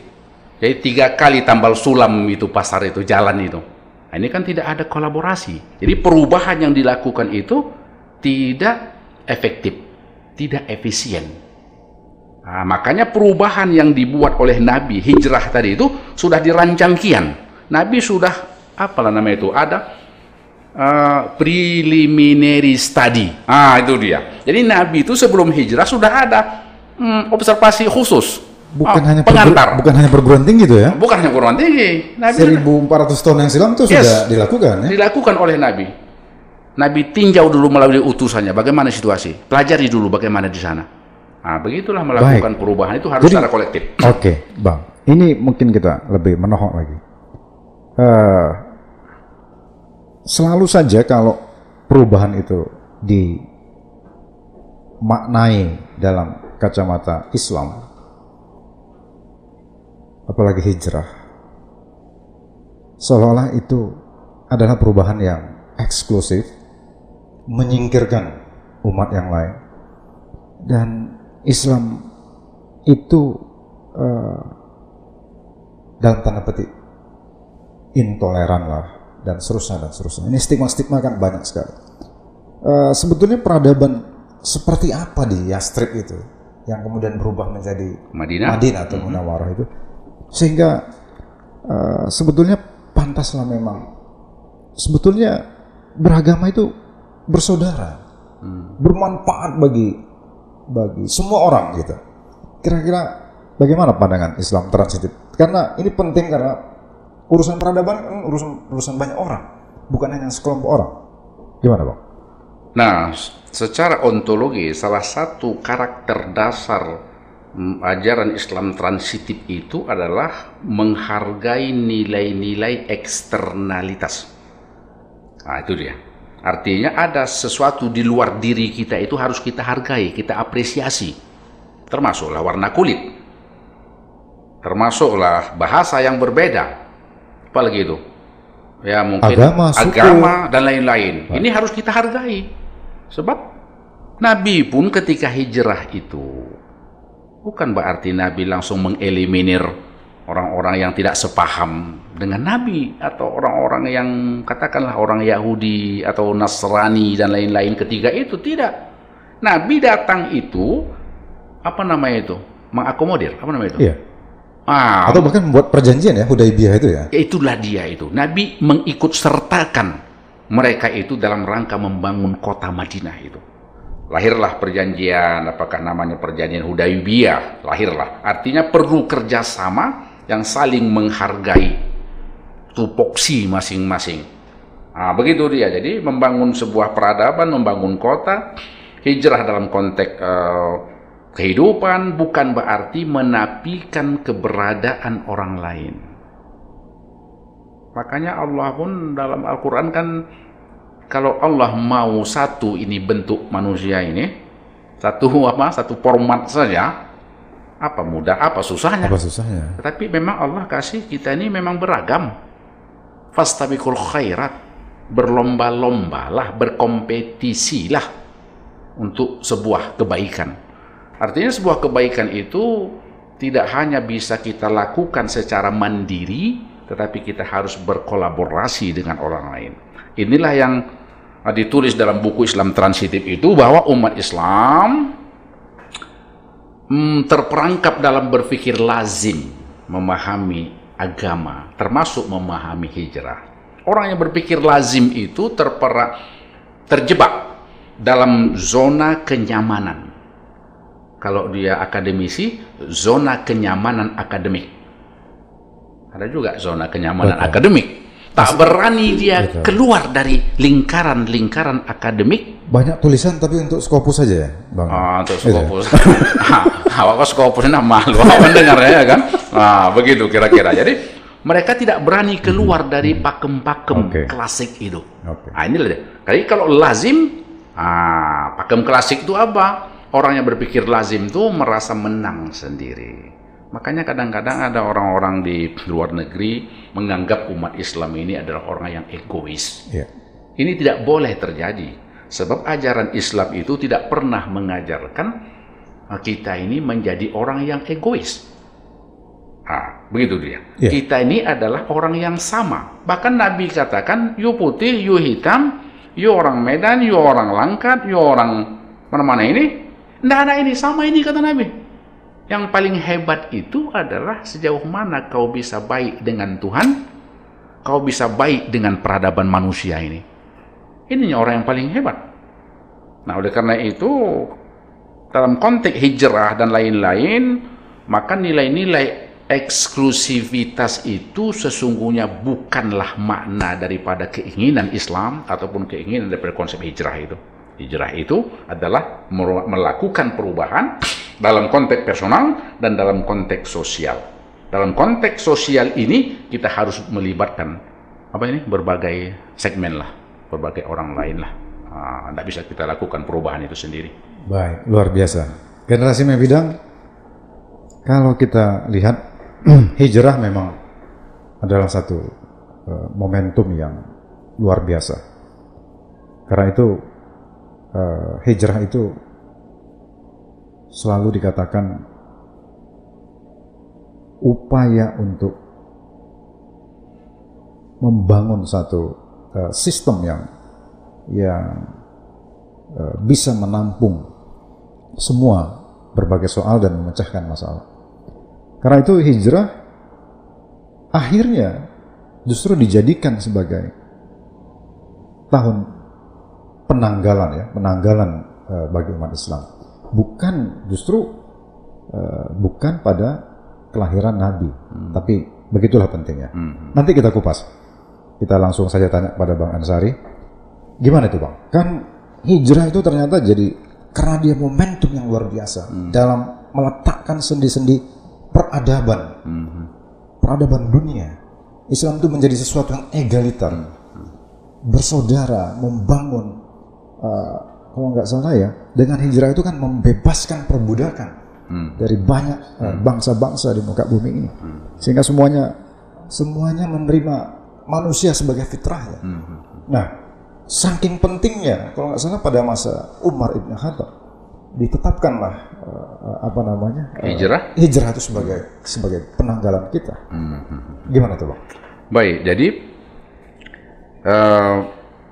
[SPEAKER 1] Jadi 3 kali tambal sulam itu pasar itu, jalan itu. Nah, ini kan tidak ada kolaborasi. Jadi perubahan yang dilakukan itu tidak efektif, tidak efisien. Nah, makanya perubahan yang dibuat oleh Nabi hijrah tadi itu sudah dirancang kian. Nabi sudah apalah namanya itu, ada preliminary study. Itu dia. Jadi Nabi itu sebelum hijrah sudah ada observasi khusus.
[SPEAKER 2] Bukan hanya
[SPEAKER 1] pengantar.
[SPEAKER 2] Bukan hanya perguruan tinggi itu ya?
[SPEAKER 1] Bukan hanya perguruan tinggi. Nabi
[SPEAKER 2] 1400 tahun yang silam itu sudah dilakukan ya? Dilakukan
[SPEAKER 1] oleh Nabi. Nabi tinjau dulu melalui utusannya bagaimana situasi. Pelajari dulu bagaimana di sana. Nah, begitulah melakukan perubahan itu harus secara kolektif.
[SPEAKER 2] Oke, Bang. Ini mungkin kita lebih menohok lagi. Selalu saja kalau perubahan itu dimaknai dalam kacamata Islam, apalagi hijrah, seolah-olah itu adalah perubahan yang eksklusif, menyingkirkan umat yang lain, dan Islam itu dalam tanda petik intoleran lah, dan seterusnya. Ini stigma kan banyak sekali. Sebetulnya peradaban seperti apa di Yastrib itu yang kemudian berubah menjadi Madinah atau Munawwarah itu, sehingga sebetulnya pantaslah memang sebetulnya beragama itu bersaudara, bermanfaat bagi semua orang gitu. Kira-kira bagaimana pandangan Islam transitif? Karena ini penting, karena urusan peradaban kan urusan banyak orang, bukan hanya sekelompok orang. Gimana, Bang?
[SPEAKER 1] Nah, secara ontologi salah satu karakter dasar ajaran Islam transitif itu adalah menghargai nilai-nilai eksternalitas. Nah, itu dia. Artinya ada sesuatu di luar diri kita itu harus kita hargai, kita apresiasi. Termasuklah warna kulit. Termasuklah bahasa yang berbeda. Apalagi itu? Ya mungkin agama dan lain-lain. Ini harus kita hargai. Sebab Nabi pun ketika hijrah itu bukan berarti Nabi langsung mengeliminir orang-orang yang tidak sepaham dengan Nabi, atau orang-orang yang katakanlah orang Yahudi atau Nasrani dan lain-lain ketika itu. Tidak. Nabi datang itu apa namanya itu? Mengakomodir, apa namanya itu?
[SPEAKER 2] Iya. Atau bahkan membuat perjanjian ya, Hudaibiyah itu ya.
[SPEAKER 1] Itulah dia itu. Nabi mengikut sertakan mereka itu dalam rangka membangun kota Madinah itu. Lahirlah perjanjian, apakah namanya perjanjian Hudaibiyah, lahirlah. Artinya perlu kerjasama yang saling menghargai tupoksi masing-masing. Nah, begitu dia. Jadi membangun sebuah peradaban, membangun kota, hijrah dalam konteks kehidupan bukan berarti menafikan keberadaan orang lain. Makanya Allah pun dalam Al-Quran kan, kalau Allah mau satu ini bentuk manusia ini, satu format saja, apa mudah, apa susahnya?
[SPEAKER 2] Apa susahnya?
[SPEAKER 1] Tetapi memang Allah kasih kita ini memang beragam. Fastabiqul khairat, berlomba-lombalah, berkompetisilah untuk sebuah kebaikan. Artinya sebuah kebaikan itu tidak hanya bisa kita lakukan secara mandiri, tetapi kita harus berkolaborasi dengan orang lain. Inilah yang ditulis dalam buku Islam Transitif itu bahwa umat Islam terperangkap dalam berpikir lazim memahami agama, termasuk memahami hijrah. Orang yang berpikir lazim itu terjebak dalam zona kenyamanan. Kalau dia akademisi, zona kenyamanan akademik. Ada juga zona kenyamanan akademik. Tak berani dia keluar dari lingkaran-lingkaran akademik.
[SPEAKER 2] Banyak tulisan tapi untuk Scopus saja ya, Bang?
[SPEAKER 1] Untuk Scopus. Awak Scopus ini malu, awak mendengarnya ya kan? Begitu kira-kira. Jadi mereka tidak berani keluar dari pakem-pakem klasik itu. Inilah dia. Jadi kalau lazim, pakem klasik itu apa? Orang yang berpikir lazim itu merasa menang sendiri. Makanya kadang-kadang ada orang-orang di luar negeri menganggap umat Islam ini adalah orang yang egois. Ini tidak boleh terjadi. Sebab ajaran Islam itu tidak pernah mengajarkan kita ini menjadi orang yang egois. Begitu dia. Kita ini adalah orang yang sama. Bahkan Nabi katakan, you putih, you hitam, you orang Medan, you orang Langkat, you orang mana-mana ini. Tidak ada ini, sama ini kata Nabi. Yang paling hebat itu adalah sejauh mana kau bisa baik dengan Tuhan, kau bisa baik dengan peradaban manusia ini. Ini orang yang paling hebat. Nah, oleh karena itu, dalam konteks hijrah dan lain-lain, maka nilai-nilai eksklusivitas itu sesungguhnya bukanlah makna daripada keinginan Islam ataupun keinginan daripada konsep hijrah itu. Hijrah itu adalah melakukan perubahan dalam konteks personal dan dalam konteks sosial. Dalam konteks sosial ini kita harus melibatkan berbagai segmen lah, berbagai orang lain lah. Tidak bisa kita lakukan perubahan itu sendiri.
[SPEAKER 2] Baik, luar biasa. Generasi Mebidang, kalau kita lihat hijrah memang adalah satu momentum yang luar biasa. Karena itu hijrah itu selalu dikatakan upaya untuk membangun satu sistem yang bisa menampung semua berbagai soal dan memecahkan masalah. Karena itu hijrah akhirnya justru dijadikan sebagai tahun penanggalan bagi umat Islam. Bukan pada kelahiran Nabi, tapi begitulah pentingnya. Nanti kita kupas. Kita langsung saja tanya pada Bang Ansari, gimana itu Bang? Kan hijrah itu ternyata jadi karena dia momentum yang luar biasa dalam meletakkan sendi-sendi peradaban, peradaban dunia. Islam itu menjadi sesuatu yang egaliter, bersaudara, membangun. Kalau nggak salah ya, dengan hijrah itu kan membebaskan perbudakan dari banyak bangsa-bangsa di muka bumi ini, sehingga semuanya menerima manusia sebagai fitrahnya. Nah, saking pentingnya, kalau nggak salah pada masa Umar ibn Khattab ditetapkanlah hijrah itu sebagai penanggalan kita. Gimana tuh Bang?
[SPEAKER 1] Baik, jadi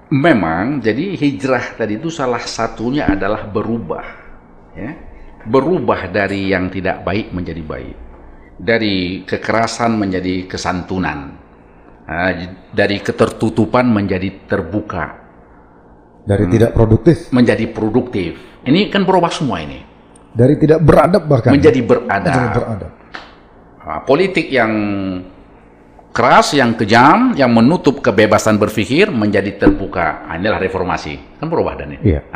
[SPEAKER 1] memang jadi hijrah tadi itu salah satunya adalah berubah, ya. Berubah dari yang tidak baik menjadi baik, dari kekerasan menjadi kesantunan, dari ketertutupan menjadi terbuka,
[SPEAKER 2] dari tidak produktif
[SPEAKER 1] menjadi produktif. Ini kan berubah semua ini.
[SPEAKER 2] Dari tidak beradab bahkan
[SPEAKER 1] menjadi beradab. Politik yang keras, yang kejam, yang menutup kebebasan berpikir menjadi terbuka. Inilah reformasi. Kan perubahan ini.
[SPEAKER 2] Iya.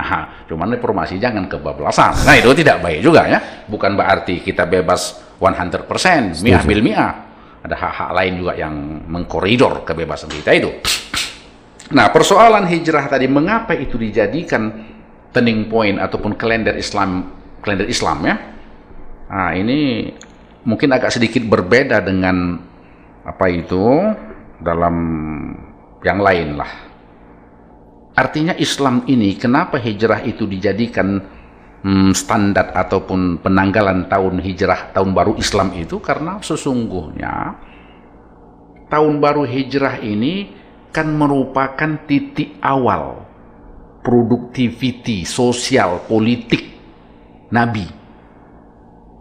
[SPEAKER 1] Cuman reformasi jangan kebablasan. Nah, itu tidak baik juga ya. Bukan berarti kita bebas 100%, mi'ah bil mi'ah. Ada hak-hak lain juga yang mengkoridor kebebasan kita itu. Nah, persoalan hijrah tadi, mengapa itu dijadikan turning point ataupun kalender Islam ya? Nah, ini mungkin agak sedikit berbeda dengan dalam yang lain lah. Artinya Islam ini, kenapa hijrah itu dijadikan standar ataupun penanggalan tahun hijrah, tahun baru Islam itu, karena sesungguhnya tahun baru hijrah ini kan merupakan titik awal productivity sosial politik Nabi.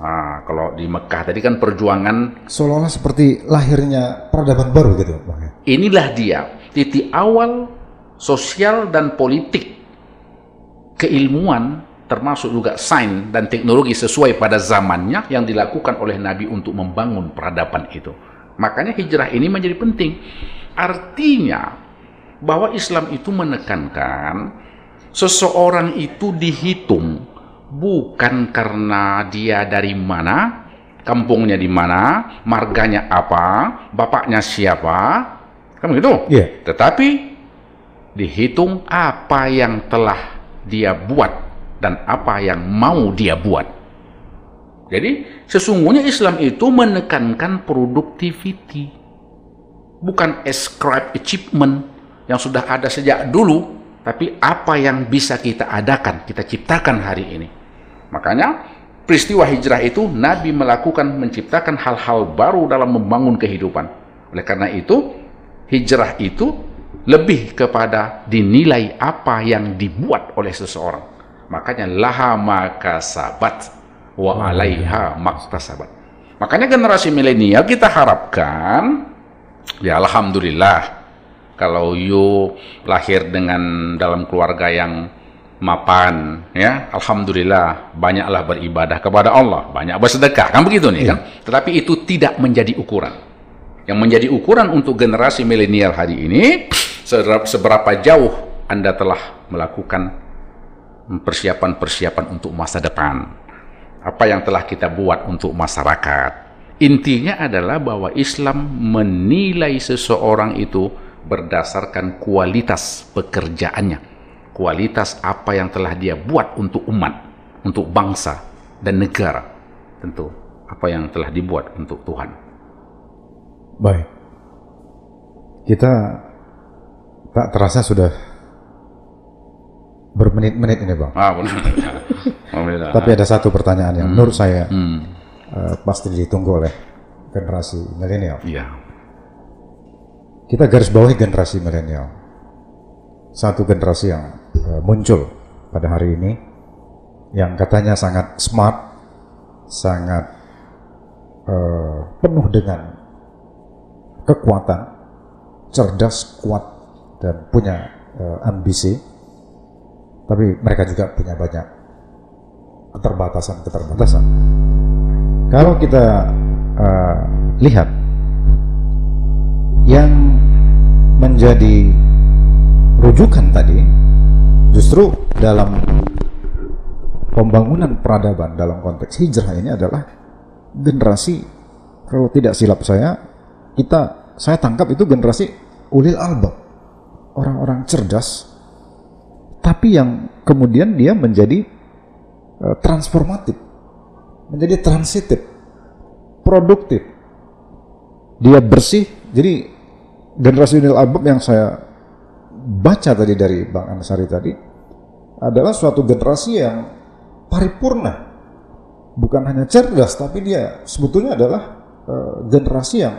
[SPEAKER 1] Nah, kalau di Mekah tadi kan perjuangan
[SPEAKER 2] seolah-olah seperti lahirnya peradaban baru gitu, Bang.
[SPEAKER 1] Inilah dia titik awal sosial dan politik keilmuan termasuk juga sains dan teknologi sesuai pada zamannya yang dilakukan oleh Nabi untuk membangun peradaban itu. Makanya hijrah ini menjadi penting. Artinya bahwa Islam itu menekankan seseorang itu dihitung bukan karena dia dari mana, kampungnya di mana, marganya apa, bapaknya siapa, kan begitu?
[SPEAKER 2] Iya.
[SPEAKER 1] Tetapi dihitung apa yang telah dia buat dan apa yang mau dia buat. Jadi sesungguhnya Islam itu menekankan productivity, bukan ascribe achievement yang sudah ada sejak dulu, tapi apa yang bisa kita adakan, kita ciptakan hari ini. Makanya peristiwa hijrah itu Nabi menciptakan hal-hal baru dalam membangun kehidupan. Oleh karena itu hijrah itu lebih kepada dinilai apa yang dibuat oleh seseorang. Makanya laha makasabat wa alaiha maktasabat. Makanya generasi milenial kita harapkan, ya alhamdulillah, kalau you lahir dalam keluarga yang mapan, ya alhamdulillah, banyaklah beribadah kepada Allah, banyak bersedekah, kan begitu nih kan. Tetapi itu tidak menjadi ukuran. Yang menjadi ukuran untuk generasi milenial hari ini seberapa jauh Anda telah melakukan persiapan-persiapan untuk masa depan, apa yang telah kita buat untuk masyarakat. Intinya adalah bahwa Islam menilai seseorang itu berdasarkan kualitas pekerjaannya, kualitas apa yang telah dia buat untuk umat, untuk bangsa dan negara, tentu apa yang telah dibuat untuk Tuhan.
[SPEAKER 2] Baik, kita tak terasa sudah bermenit-menit ini, Bang.
[SPEAKER 1] Benar.
[SPEAKER 2] Tapi ada satu pertanyaan yang menurut saya pasti ditunggu oleh generasi milenial.
[SPEAKER 1] Iya.
[SPEAKER 2] Kita garis bawahi generasi milenial, satu generasi yang muncul pada hari ini, yang katanya sangat smart, sangat penuh dengan kekuatan, cerdas, kuat, dan punya ambisi, tapi mereka juga punya banyak keterbatasan. Kalau kita lihat yang menjadi rujukan tadi, justru dalam pembangunan peradaban dalam konteks hijrah ini adalah generasi, kalau tidak silap saya tangkap itu generasi ulil albab, orang-orang cerdas, tapi yang kemudian dia menjadi transformatif, menjadi transitif, produktif, dia bersih. Jadi generasi ulil albab yang saya baca tadi dari Bang Ansari tadi adalah suatu generasi yang paripurna, bukan hanya cerdas, tapi dia sebetulnya adalah generasi yang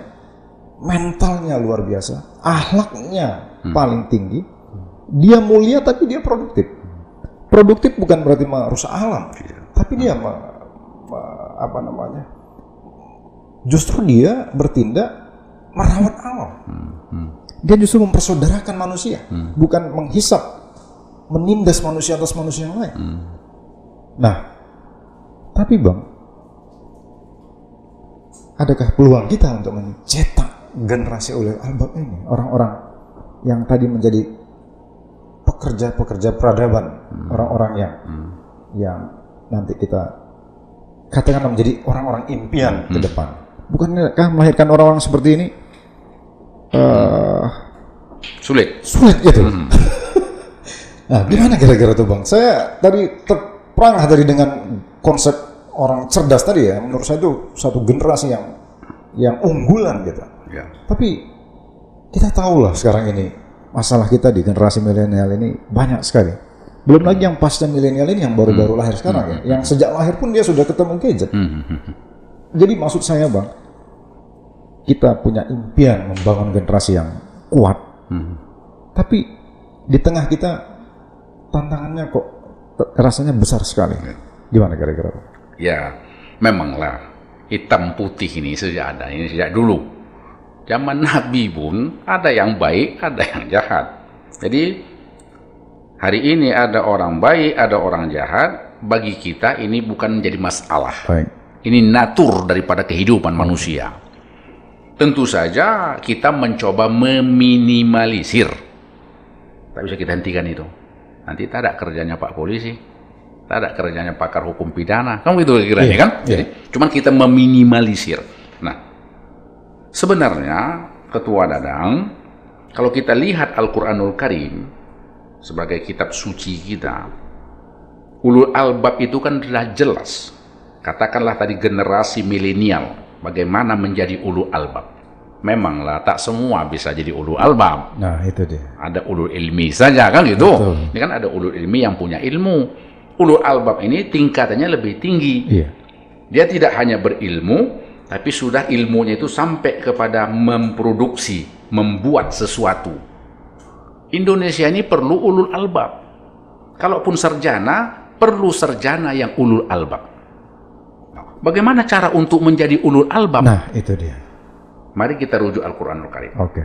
[SPEAKER 2] mentalnya luar biasa, akhlaknya paling tinggi, dia mulia tapi dia produktif. Produktif bukan berarti merusak alam, tapi dia justru dia bertindak merawat alam. Dia justru mempersaudarakan manusia, bukan menghisap, menindas manusia atas manusia yang lain. Nah, tapi Bang, adakah peluang kita untuk mencetak generasi ulil albab ini, orang-orang yang tadi menjadi pekerja-pekerja peradaban, orang-orang yang nanti kita katakanlah menjadi orang-orang impian ke depan? Bukankah melahirkan orang-orang seperti ini
[SPEAKER 1] sulit
[SPEAKER 2] gitu? Nah, gimana kira-kira tuh Bang? Saya tadi terperangah tadi dengan konsep orang cerdas tadi ya. Menurut saya itu satu generasi yang unggulan gitu.
[SPEAKER 1] Ya.
[SPEAKER 2] Tapi kita tahu lah sekarang ini masalah kita di generasi milenial ini banyak sekali. Belum lagi yang pasca milenial ini yang baru-baru lahir sekarang ya. Yang sejak lahir pun dia sudah ketemu gadget. Jadi maksud saya Bang, kita punya impian membangun generasi yang kuat. Tapi di tengah kita tantangannya kok rasanya besar sekali. Gimana kira-kira?
[SPEAKER 1] Ya, memanglah hitam putih ini sejak ada, ini sejak dulu. Zaman Nabi pun ada yang baik, ada yang jahat. Jadi hari ini ada orang baik, ada orang jahat. Bagi kita ini bukan menjadi masalah.
[SPEAKER 2] Baik.
[SPEAKER 1] Ini natur daripada kehidupan manusia. Tentu saja kita mencoba meminimalisir. Tak bisa kita hentikan itu. Nanti tak ada kerjanya Pak Polisi, tak ada kerjanya pakar hukum pidana. Kamu gitu kira-kira kan? Jadi, cuman kita meminimalisir. Nah, sebenarnya Ketua Dadang, kalau kita lihat Al-Quranul Karim sebagai kitab suci kita, ulul albab itu kan sudah jelas. Katakanlah tadi generasi milenial, bagaimana menjadi ulul albab. Memanglah tak semua bisa jadi ulul albab.
[SPEAKER 2] Nah, itu dia.
[SPEAKER 1] Ada ulul ilmi saja kan gitu.
[SPEAKER 2] Betul.
[SPEAKER 1] Ini kan ada ulul ilmi yang punya ilmu. Ulul albab ini tingkatannya lebih tinggi.
[SPEAKER 2] Iya.
[SPEAKER 1] Dia tidak hanya berilmu, tapi sudah ilmunya itu sampai kepada memproduksi, membuat sesuatu. Indonesia ini perlu ulul albab. Kalaupun sarjana, perlu sarjana yang ulul albab. Bagaimana cara untuk menjadi ulul albab?
[SPEAKER 2] Nah, itu dia.
[SPEAKER 1] Mari kita rujuk Al-Quranul Karim.
[SPEAKER 2] Oke.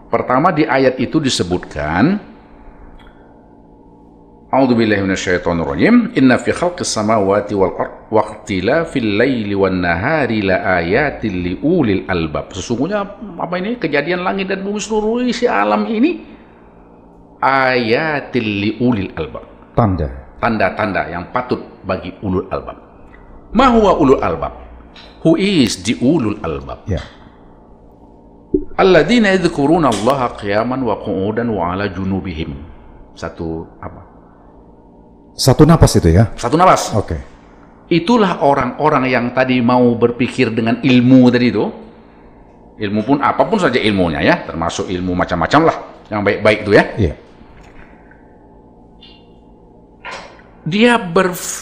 [SPEAKER 1] Pertama di ayat itu disebutkan, A'udzubillahi minasyaitonirrajim, inna fi khalqis samawati wal ardh wa ikhtilafil laili wan nahari laayatil liulil albab. Sesungguhnya apa ini? Kejadian langit dan bumi seluruh isi alam ini ayatil liulil albab. Tanda-tanda yang patut bagi ulul albab. Ma huwa ulul albab? Who is the ulul albab?
[SPEAKER 2] Ya.
[SPEAKER 1] Alladzina yadhkuruna Allaha qiyaman wa qu'udan wa 'ala junubihim. Satu apa?
[SPEAKER 2] Satu napas itu ya?
[SPEAKER 1] Satu napas.
[SPEAKER 2] Oke.
[SPEAKER 1] Itulah orang-orang yang tadi mau berpikir dengan ilmu tadi itu. Ilmu pun apapun saja ilmunya ya, termasuk ilmu macam-macam lah, yang baik-baik itu ya.
[SPEAKER 2] Iya.
[SPEAKER 1] Dia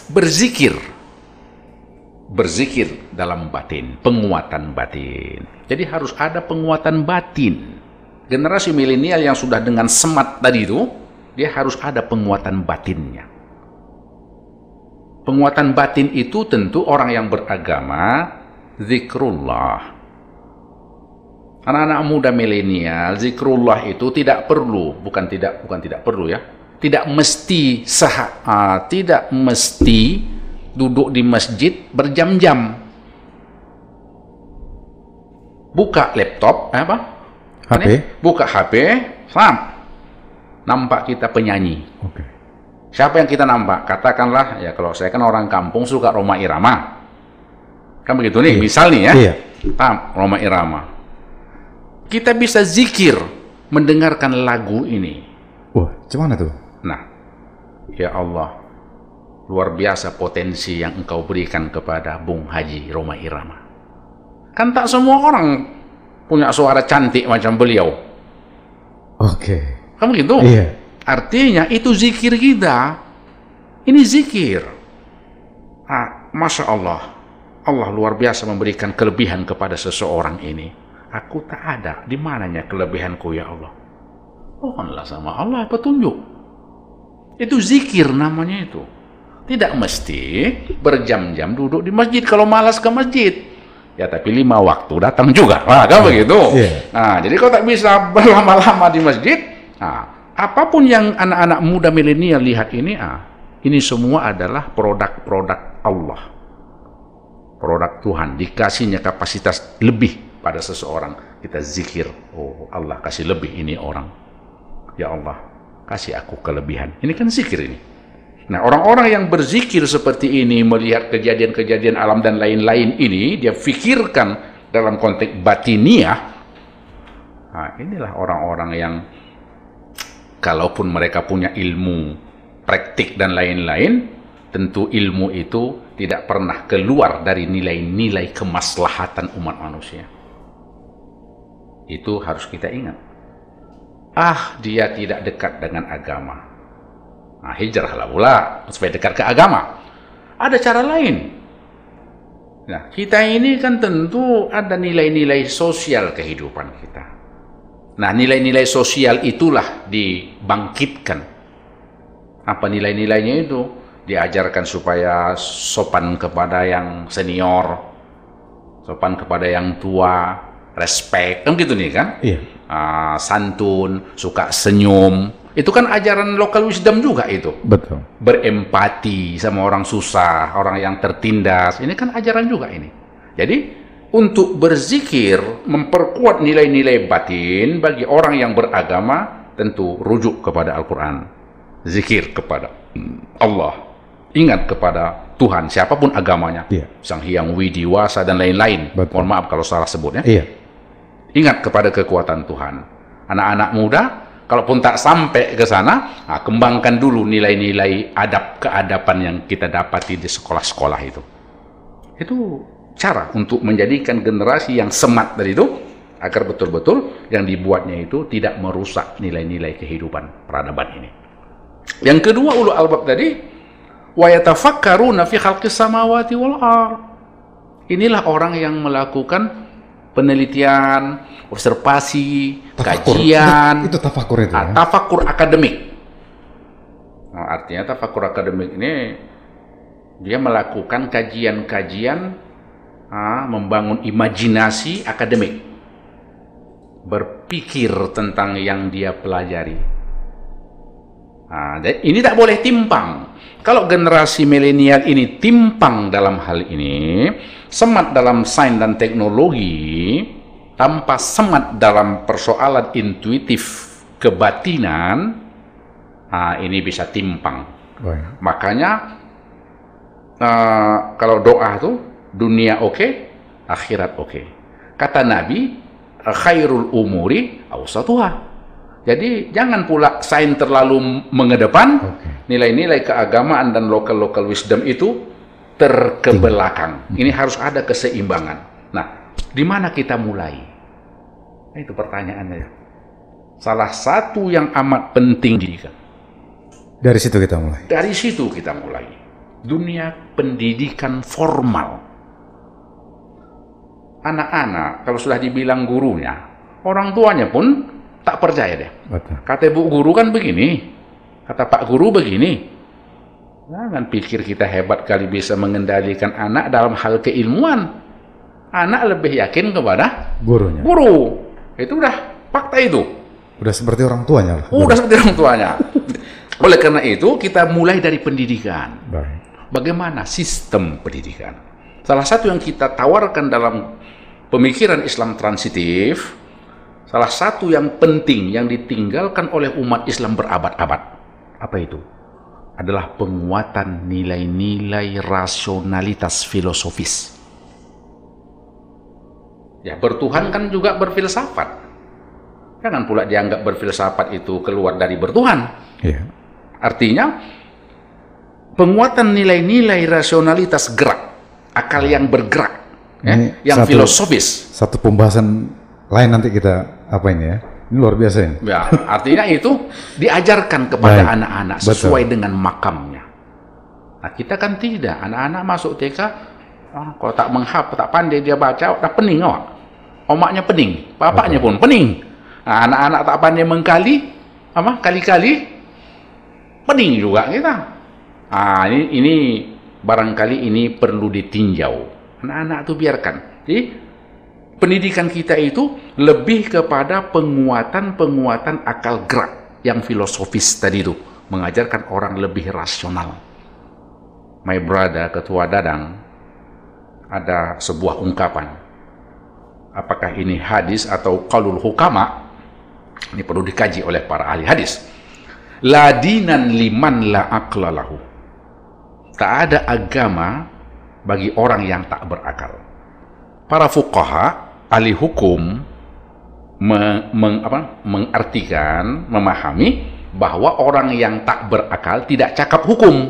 [SPEAKER 1] berzikir. Berzikir dalam batin, penguatan batin. Jadi harus ada penguatan batin. Generasi milenial yang sudah dengan semat tadi itu, dia harus ada penguatan batinnya. Penguatan batin itu tentu orang yang beragama, zikrullah. Anak-anak muda milenial, zikrullah itu tidak perlu, bukan tidak perlu ya. Tidak mesti tidak mesti duduk di masjid berjam-jam. Buka laptop,
[SPEAKER 2] HP.
[SPEAKER 1] Buka HP, nampak kita penyanyi.
[SPEAKER 2] Oke.
[SPEAKER 1] Siapa yang kita nampak? Katakanlah, ya kalau saya kan orang kampung suka Rhoma Irama. Kan begitu nih, misal nih ya.
[SPEAKER 2] Iya.
[SPEAKER 1] Rhoma Irama. Kita bisa zikir mendengarkan lagu ini.
[SPEAKER 2] Wah, gimana tuh?
[SPEAKER 1] Nah, ya Allah, luar biasa potensi yang engkau berikan kepada Bung Haji Rhoma Irama. Kan tak semua orang punya suara cantik macam beliau.
[SPEAKER 2] Oke.
[SPEAKER 1] Kan begitu?
[SPEAKER 2] Iya.
[SPEAKER 1] Artinya itu zikir kita. Ini zikir. Masya Allah. Allah luar biasa memberikan kelebihan kepada seseorang ini. Aku tak ada. Di mananya kelebihanku ya Allah? Mohonlah sama Allah petunjuk. Itu zikir namanya itu. Tidak mesti berjam-jam duduk di masjid kalau malas ke masjid. Ya tapi 5 waktu datang juga. Kan begitu.
[SPEAKER 2] Yeah.
[SPEAKER 1] Nah, jadi kalau tak bisa berlama-lama di masjid, apapun yang anak-anak muda milenial lihat ini, ini semua adalah produk-produk Allah. Produk Tuhan. Dikasihnya kapasitas lebih pada seseorang. Kita zikir. Oh, Allah kasih lebih ini orang. Ya Allah, kasih aku kelebihan. Ini kan zikir ini. Nah, orang-orang yang berzikir seperti ini, melihat kejadian-kejadian alam dan lain-lain ini, dia fikirkan dalam konteks batiniah. Inilah orang-orang yang kalaupun mereka punya ilmu, praktik dan lain-lain, tentu ilmu itu tidak pernah keluar dari nilai-nilai kemaslahatan umat manusia. Itu harus kita ingat. Dia tidak dekat dengan agama. Hijrahlah pula supaya dekat ke agama. Ada cara lain. Nah, kita ini kan tentu ada nilai-nilai sosial kehidupan kita. Nah, nilai-nilai sosial itulah dibangkitkan Apa nilai-nilainya itu? Diajarkan supaya sopan kepada yang senior, sopan kepada yang tua, respect, kan gitu nih kan?
[SPEAKER 2] Iya.
[SPEAKER 1] Santun, suka senyum. Itu kan ajaran local wisdom juga itu.
[SPEAKER 2] Betul.
[SPEAKER 1] Berempati sama orang susah, orang yang tertindas. Ini kan ajaran juga ini. Jadi, untuk berzikir, memperkuat nilai-nilai batin bagi orang yang beragama, tentu rujuk kepada Al-Quran. Zikir kepada Allah. Ingat kepada Tuhan, siapapun agamanya.
[SPEAKER 2] Iya.
[SPEAKER 1] Sang Hyang Widiwasa dan lain-lain.
[SPEAKER 2] Betul.
[SPEAKER 1] Mohon maaf kalau salah sebutnya.
[SPEAKER 2] Iya.
[SPEAKER 1] Ingat kepada kekuatan Tuhan. Anak-anak muda, kalaupun tak sampai ke sana, kembangkan dulu nilai-nilai adab keadaban yang kita dapati di sekolah-sekolah itu. Itu cara untuk menjadikan generasi yang smart dari itu, agar betul-betul yang dibuatnya itu tidak merusak nilai-nilai kehidupan peradaban ini. Yang kedua, ulul albab tadi, wa yatafakkaruna fi khalqis samawati wal ardh. Inilah orang yang melakukan penelitian, observasi,
[SPEAKER 2] Tafakur.
[SPEAKER 1] kajian.
[SPEAKER 2] Itu tafakur itu. Ya?
[SPEAKER 1] Tafakur akademik. Nah, artinya tafakur akademik ini dia melakukan kajian-kajian, membangun imajinasi akademik, berpikir tentang yang dia pelajari. Ini tak boleh timpang. Kalau generasi milenial ini timpang dalam hal ini, semat dalam sains dan teknologi, tanpa semat dalam persoalan intuitif kebatinan, ini bisa timpang.
[SPEAKER 2] Baik.
[SPEAKER 1] Makanya kalau doa tuh dunia oke, akhirat oke. Kata Nabi, khairul umuri awsatuha. Jadi jangan pula sains terlalu mengedepan, nilai-nilai keagamaan dan local wisdom itu terkebelakang. Ini harus ada keseimbangan. Nah, di mana kita mulai? Nah, itu pertanyaannya. Salah satu yang amat penting pendidikan.
[SPEAKER 2] Dari situ kita mulai.
[SPEAKER 1] Dari situ kita mulai. Dunia pendidikan formal. Anak-anak kalau sudah dibilang gurunya, orang tuanya pun tak percaya deh.
[SPEAKER 2] Betul.
[SPEAKER 1] Kata Bu Guru kan begini, kata Pak Guru begini. Jangan pikir kita hebat kali bisa mengendalikan anak dalam hal keilmuan. Anak lebih yakin kepada
[SPEAKER 2] Gurunya.
[SPEAKER 1] guru. Itu udah fakta itu.
[SPEAKER 2] Udah seperti orang tuanya lah.
[SPEAKER 1] Udah seperti orang tuanya. Oleh karena itu kita mulai dari pendidikan.
[SPEAKER 2] Baik.
[SPEAKER 1] Bagaimana sistem pendidikan? Salah satu yang kita tawarkan dalam pemikiran Islam transitif, salah satu yang penting yang ditinggalkan oleh umat Islam berabad-abad, apa itu? Adalah penguatan nilai-nilai rasionalitas filosofis. Ya, bertuhan kan juga berfilsafat. Jangan pula dianggap berfilsafat itu keluar dari bertuhan.
[SPEAKER 2] Iya.
[SPEAKER 1] Artinya, penguatan nilai-nilai rasionalitas gerak, akal yang bergerak, yang filosofis.
[SPEAKER 2] Satu pembahasan lain nanti kita apa ini ya? Ini luar biasa ini.
[SPEAKER 1] Ya, artinya itu diajarkan kepada anak-anak sesuai dengan makamnya. Nah, kita kan tidak. Anak-anak masuk TK, kalau tak menghafal, tak pandai dia baca, tak pening awak. Omaknya pening, bapaknya pun pening. Nah, anak-anak tak pandai mengkali, kali-kali, pening juga kita. Ini barangkali ini perlu ditinjau. Anak-anak itu biarkan. Jadi, pendidikan kita itu lebih kepada penguatan akal gerak yang filosofis tadi itu, mengajarkan orang lebih rasional. My brother, Ketua Dadang, ada sebuah ungkapan. Apakah ini hadis atau qaulul hukama? Ini perlu dikaji oleh para ahli hadis. La dinan liman la aqla lahu. Tak ada agama bagi orang yang tak berakal. Para fuqaha, ahli hukum, mengartikan, memahami bahwa orang yang tak berakal tidak cakap hukum.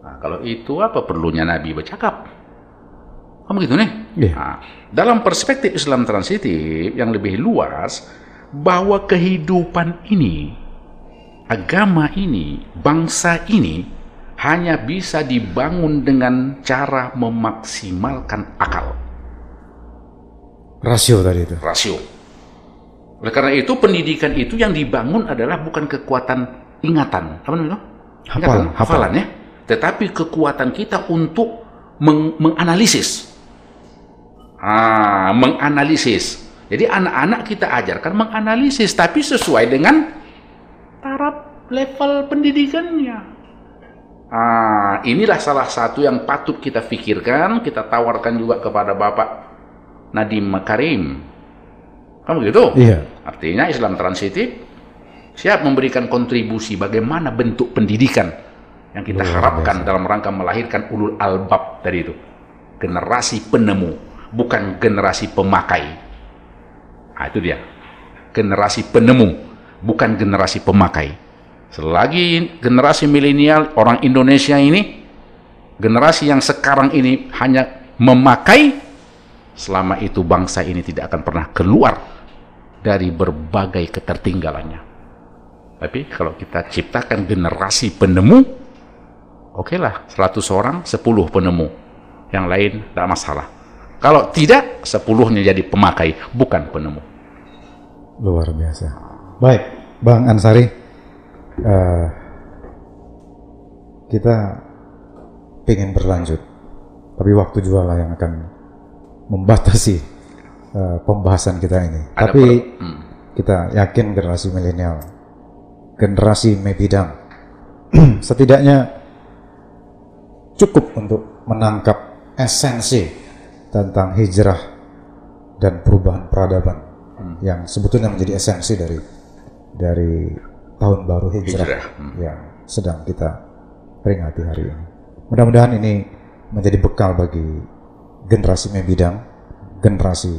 [SPEAKER 1] Nah, kalau itu apa perlunya Nabi bercakap? Kamu gitu nih?
[SPEAKER 2] Yeah.
[SPEAKER 1] Nah, dalam perspektif Islam transitif yang lebih luas, bahwa kehidupan ini, agama ini, bangsa ini hanya bisa dibangun dengan cara memaksimalkan akal.
[SPEAKER 2] Rasio tadi itu.
[SPEAKER 1] Rasio. Oleh karena itu pendidikan itu yang dibangun adalah bukan kekuatan ingatan, apa namanya?
[SPEAKER 2] Hafalan.
[SPEAKER 1] Ya. Tetapi kekuatan kita untuk menganalisis. Menganalisis. Jadi anak-anak kita ajarkan menganalisis, tapi sesuai dengan taraf level pendidikannya. Inilah salah satu yang patut kita pikirkan, kita tawarkan juga kepada Bapak Nadiem Makarim. Kan begitu?
[SPEAKER 2] Iya.
[SPEAKER 1] Artinya Islam transitif siap memberikan kontribusi bagaimana bentuk pendidikan yang kita harapkan dalam rangka melahirkan ulul albab tadi itu. Generasi penemu, bukan generasi pemakai. Itu dia. Generasi penemu, bukan generasi pemakai. Selagi generasi milenial orang Indonesia ini, generasi yang sekarang ini hanya memakai, selama itu bangsa ini tidak akan pernah keluar dari berbagai ketertinggalannya. Tapi kalau kita ciptakan generasi penemu, oke lah, 100 orang 10 penemu, yang lain tidak masalah. Kalau tidak, 10-nya jadi pemakai, bukan penemu.
[SPEAKER 2] Luar biasa. Baik, Bang Ansari, kita ingin berlanjut, tapi waktu juga lah yang akan membatasi pembahasan kita ini. Tapi kita yakin generasi milenial, generasi Mebidang, setidaknya cukup untuk menangkap esensi tentang hijrah dan perubahan peradaban yang sebetulnya menjadi esensi dari tahun baru hijrah yang sedang kita peringati hari ini. Mudah-mudahan ini menjadi bekal bagi generasi Mebidang, generasi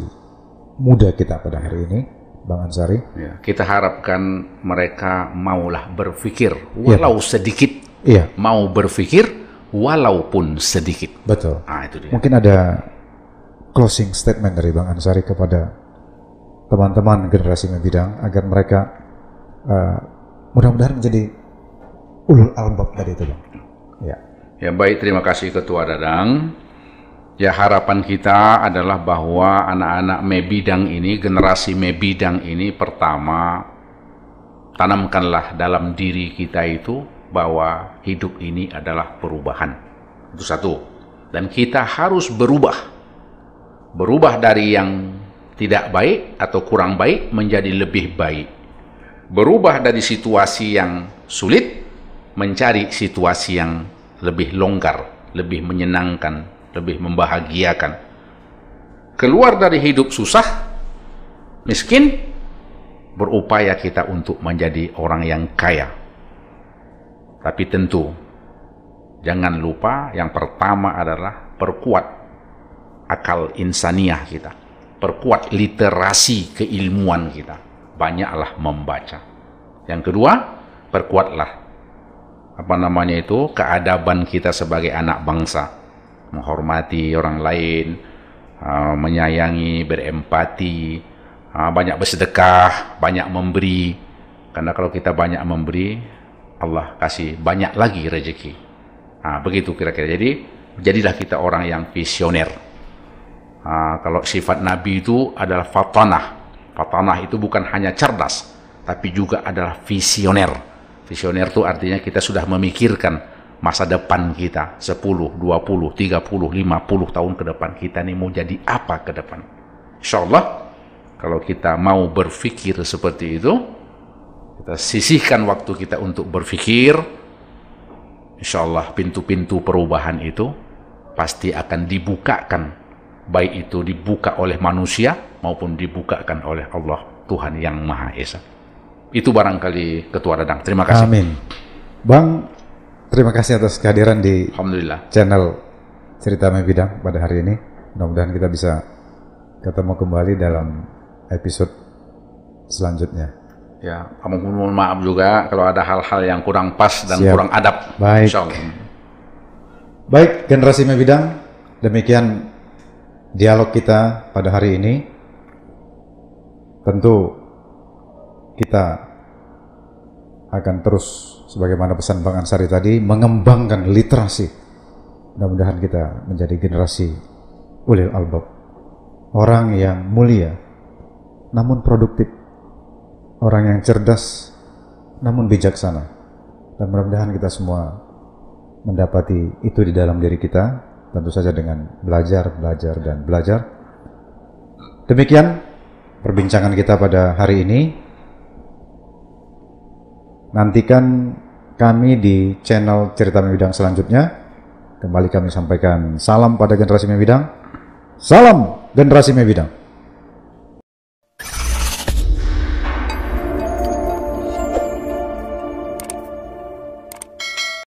[SPEAKER 2] muda kita pada hari ini, Bang Ansari.
[SPEAKER 1] Ya, kita harapkan mereka maulah berpikir walau sedikit.
[SPEAKER 2] Iya.
[SPEAKER 1] Mau berpikir walaupun sedikit.
[SPEAKER 2] Betul.
[SPEAKER 1] Itu dia.
[SPEAKER 2] Mungkin ada closing statement dari Bang Ansari kepada teman-teman generasi Mebidang agar mereka mudah-mudahan menjadi ulul albab tadi itu, Bang. Ya.
[SPEAKER 1] Ya baik, terima kasih Ketua Dadang. Ya harapan kita adalah bahwa anak-anak Mebidang ini, generasi Mebidang ini, pertama tanamkanlah dalam diri kita itu bahwa hidup ini adalah perubahan. Itu satu. Dan kita harus berubah. Berubah dari yang tidak baik atau kurang baik menjadi lebih baik. Berubah dari situasi yang sulit mencari situasi yang lebih longgar, lebih menyenangkan, lebih membahagiakan. Keluar dari hidup susah, miskin, berupaya kita untuk menjadi orang yang kaya. Tapi tentu jangan lupa yang pertama adalah perkuat akal insaniah kita, perkuat literasi keilmuan kita, banyaklah membaca. Yang kedua, perkuatlah keadaban kita sebagai anak bangsa, menghormati orang lain, menyayangi, berempati, banyak bersedekah, banyak memberi. Karena kalau kita banyak memberi, Allah kasih banyak lagi rezeki. Begitu kira-kira. Jadi jadilah kita orang yang visioner. Kalau sifat Nabi itu adalah fatanah. Fatanah itu bukan hanya cerdas, tapi juga adalah visioner. Visioner itu artinya kita sudah memikirkan masa depan kita 10, 20, 30, 50 tahun ke depan. Kita ini mau jadi apa ke depan. Insyaallah kalau kita mau berpikir seperti itu, kita sisihkan waktu kita untuk berpikir, insyaallah pintu-pintu perubahan itu pasti akan dibukakan. Baik itu dibuka oleh manusia maupun dibukakan oleh Allah Tuhan yang Maha Esa. Itu barangkali Ketua Dadang. Terima kasih.
[SPEAKER 2] Amin. Bang, terima kasih atas kehadiran di
[SPEAKER 1] Alhamdulillah
[SPEAKER 2] channel Cerita Mebidang pada hari ini. Mudah-mudahan kita bisa ketemu kembali dalam episode selanjutnya.
[SPEAKER 1] Ya, mohon maaf juga kalau ada hal-hal yang kurang pas dan
[SPEAKER 2] Siap.
[SPEAKER 1] kurang adab.
[SPEAKER 2] Baik.
[SPEAKER 1] Insyaallah.
[SPEAKER 2] Baik, generasi Mebidang, demikian dialog kita pada hari ini. Tentu kita akan terus, sebagaimana pesan Bang Ansari tadi, mengembangkan literasi. Mudah-mudahan kita menjadi generasi ulil albab, orang yang mulia namun produktif, orang yang cerdas namun bijaksana, Dan mudah-mudahan kita semua mendapati itu di dalam diri kita, tentu saja dengan belajar, dan belajar. Demikian perbincangan kita pada hari ini. Nantikan kami di channel Cerita Membidang selanjutnya. Kembali kami sampaikan salam pada generasi Membidang. Salam generasi Membidang.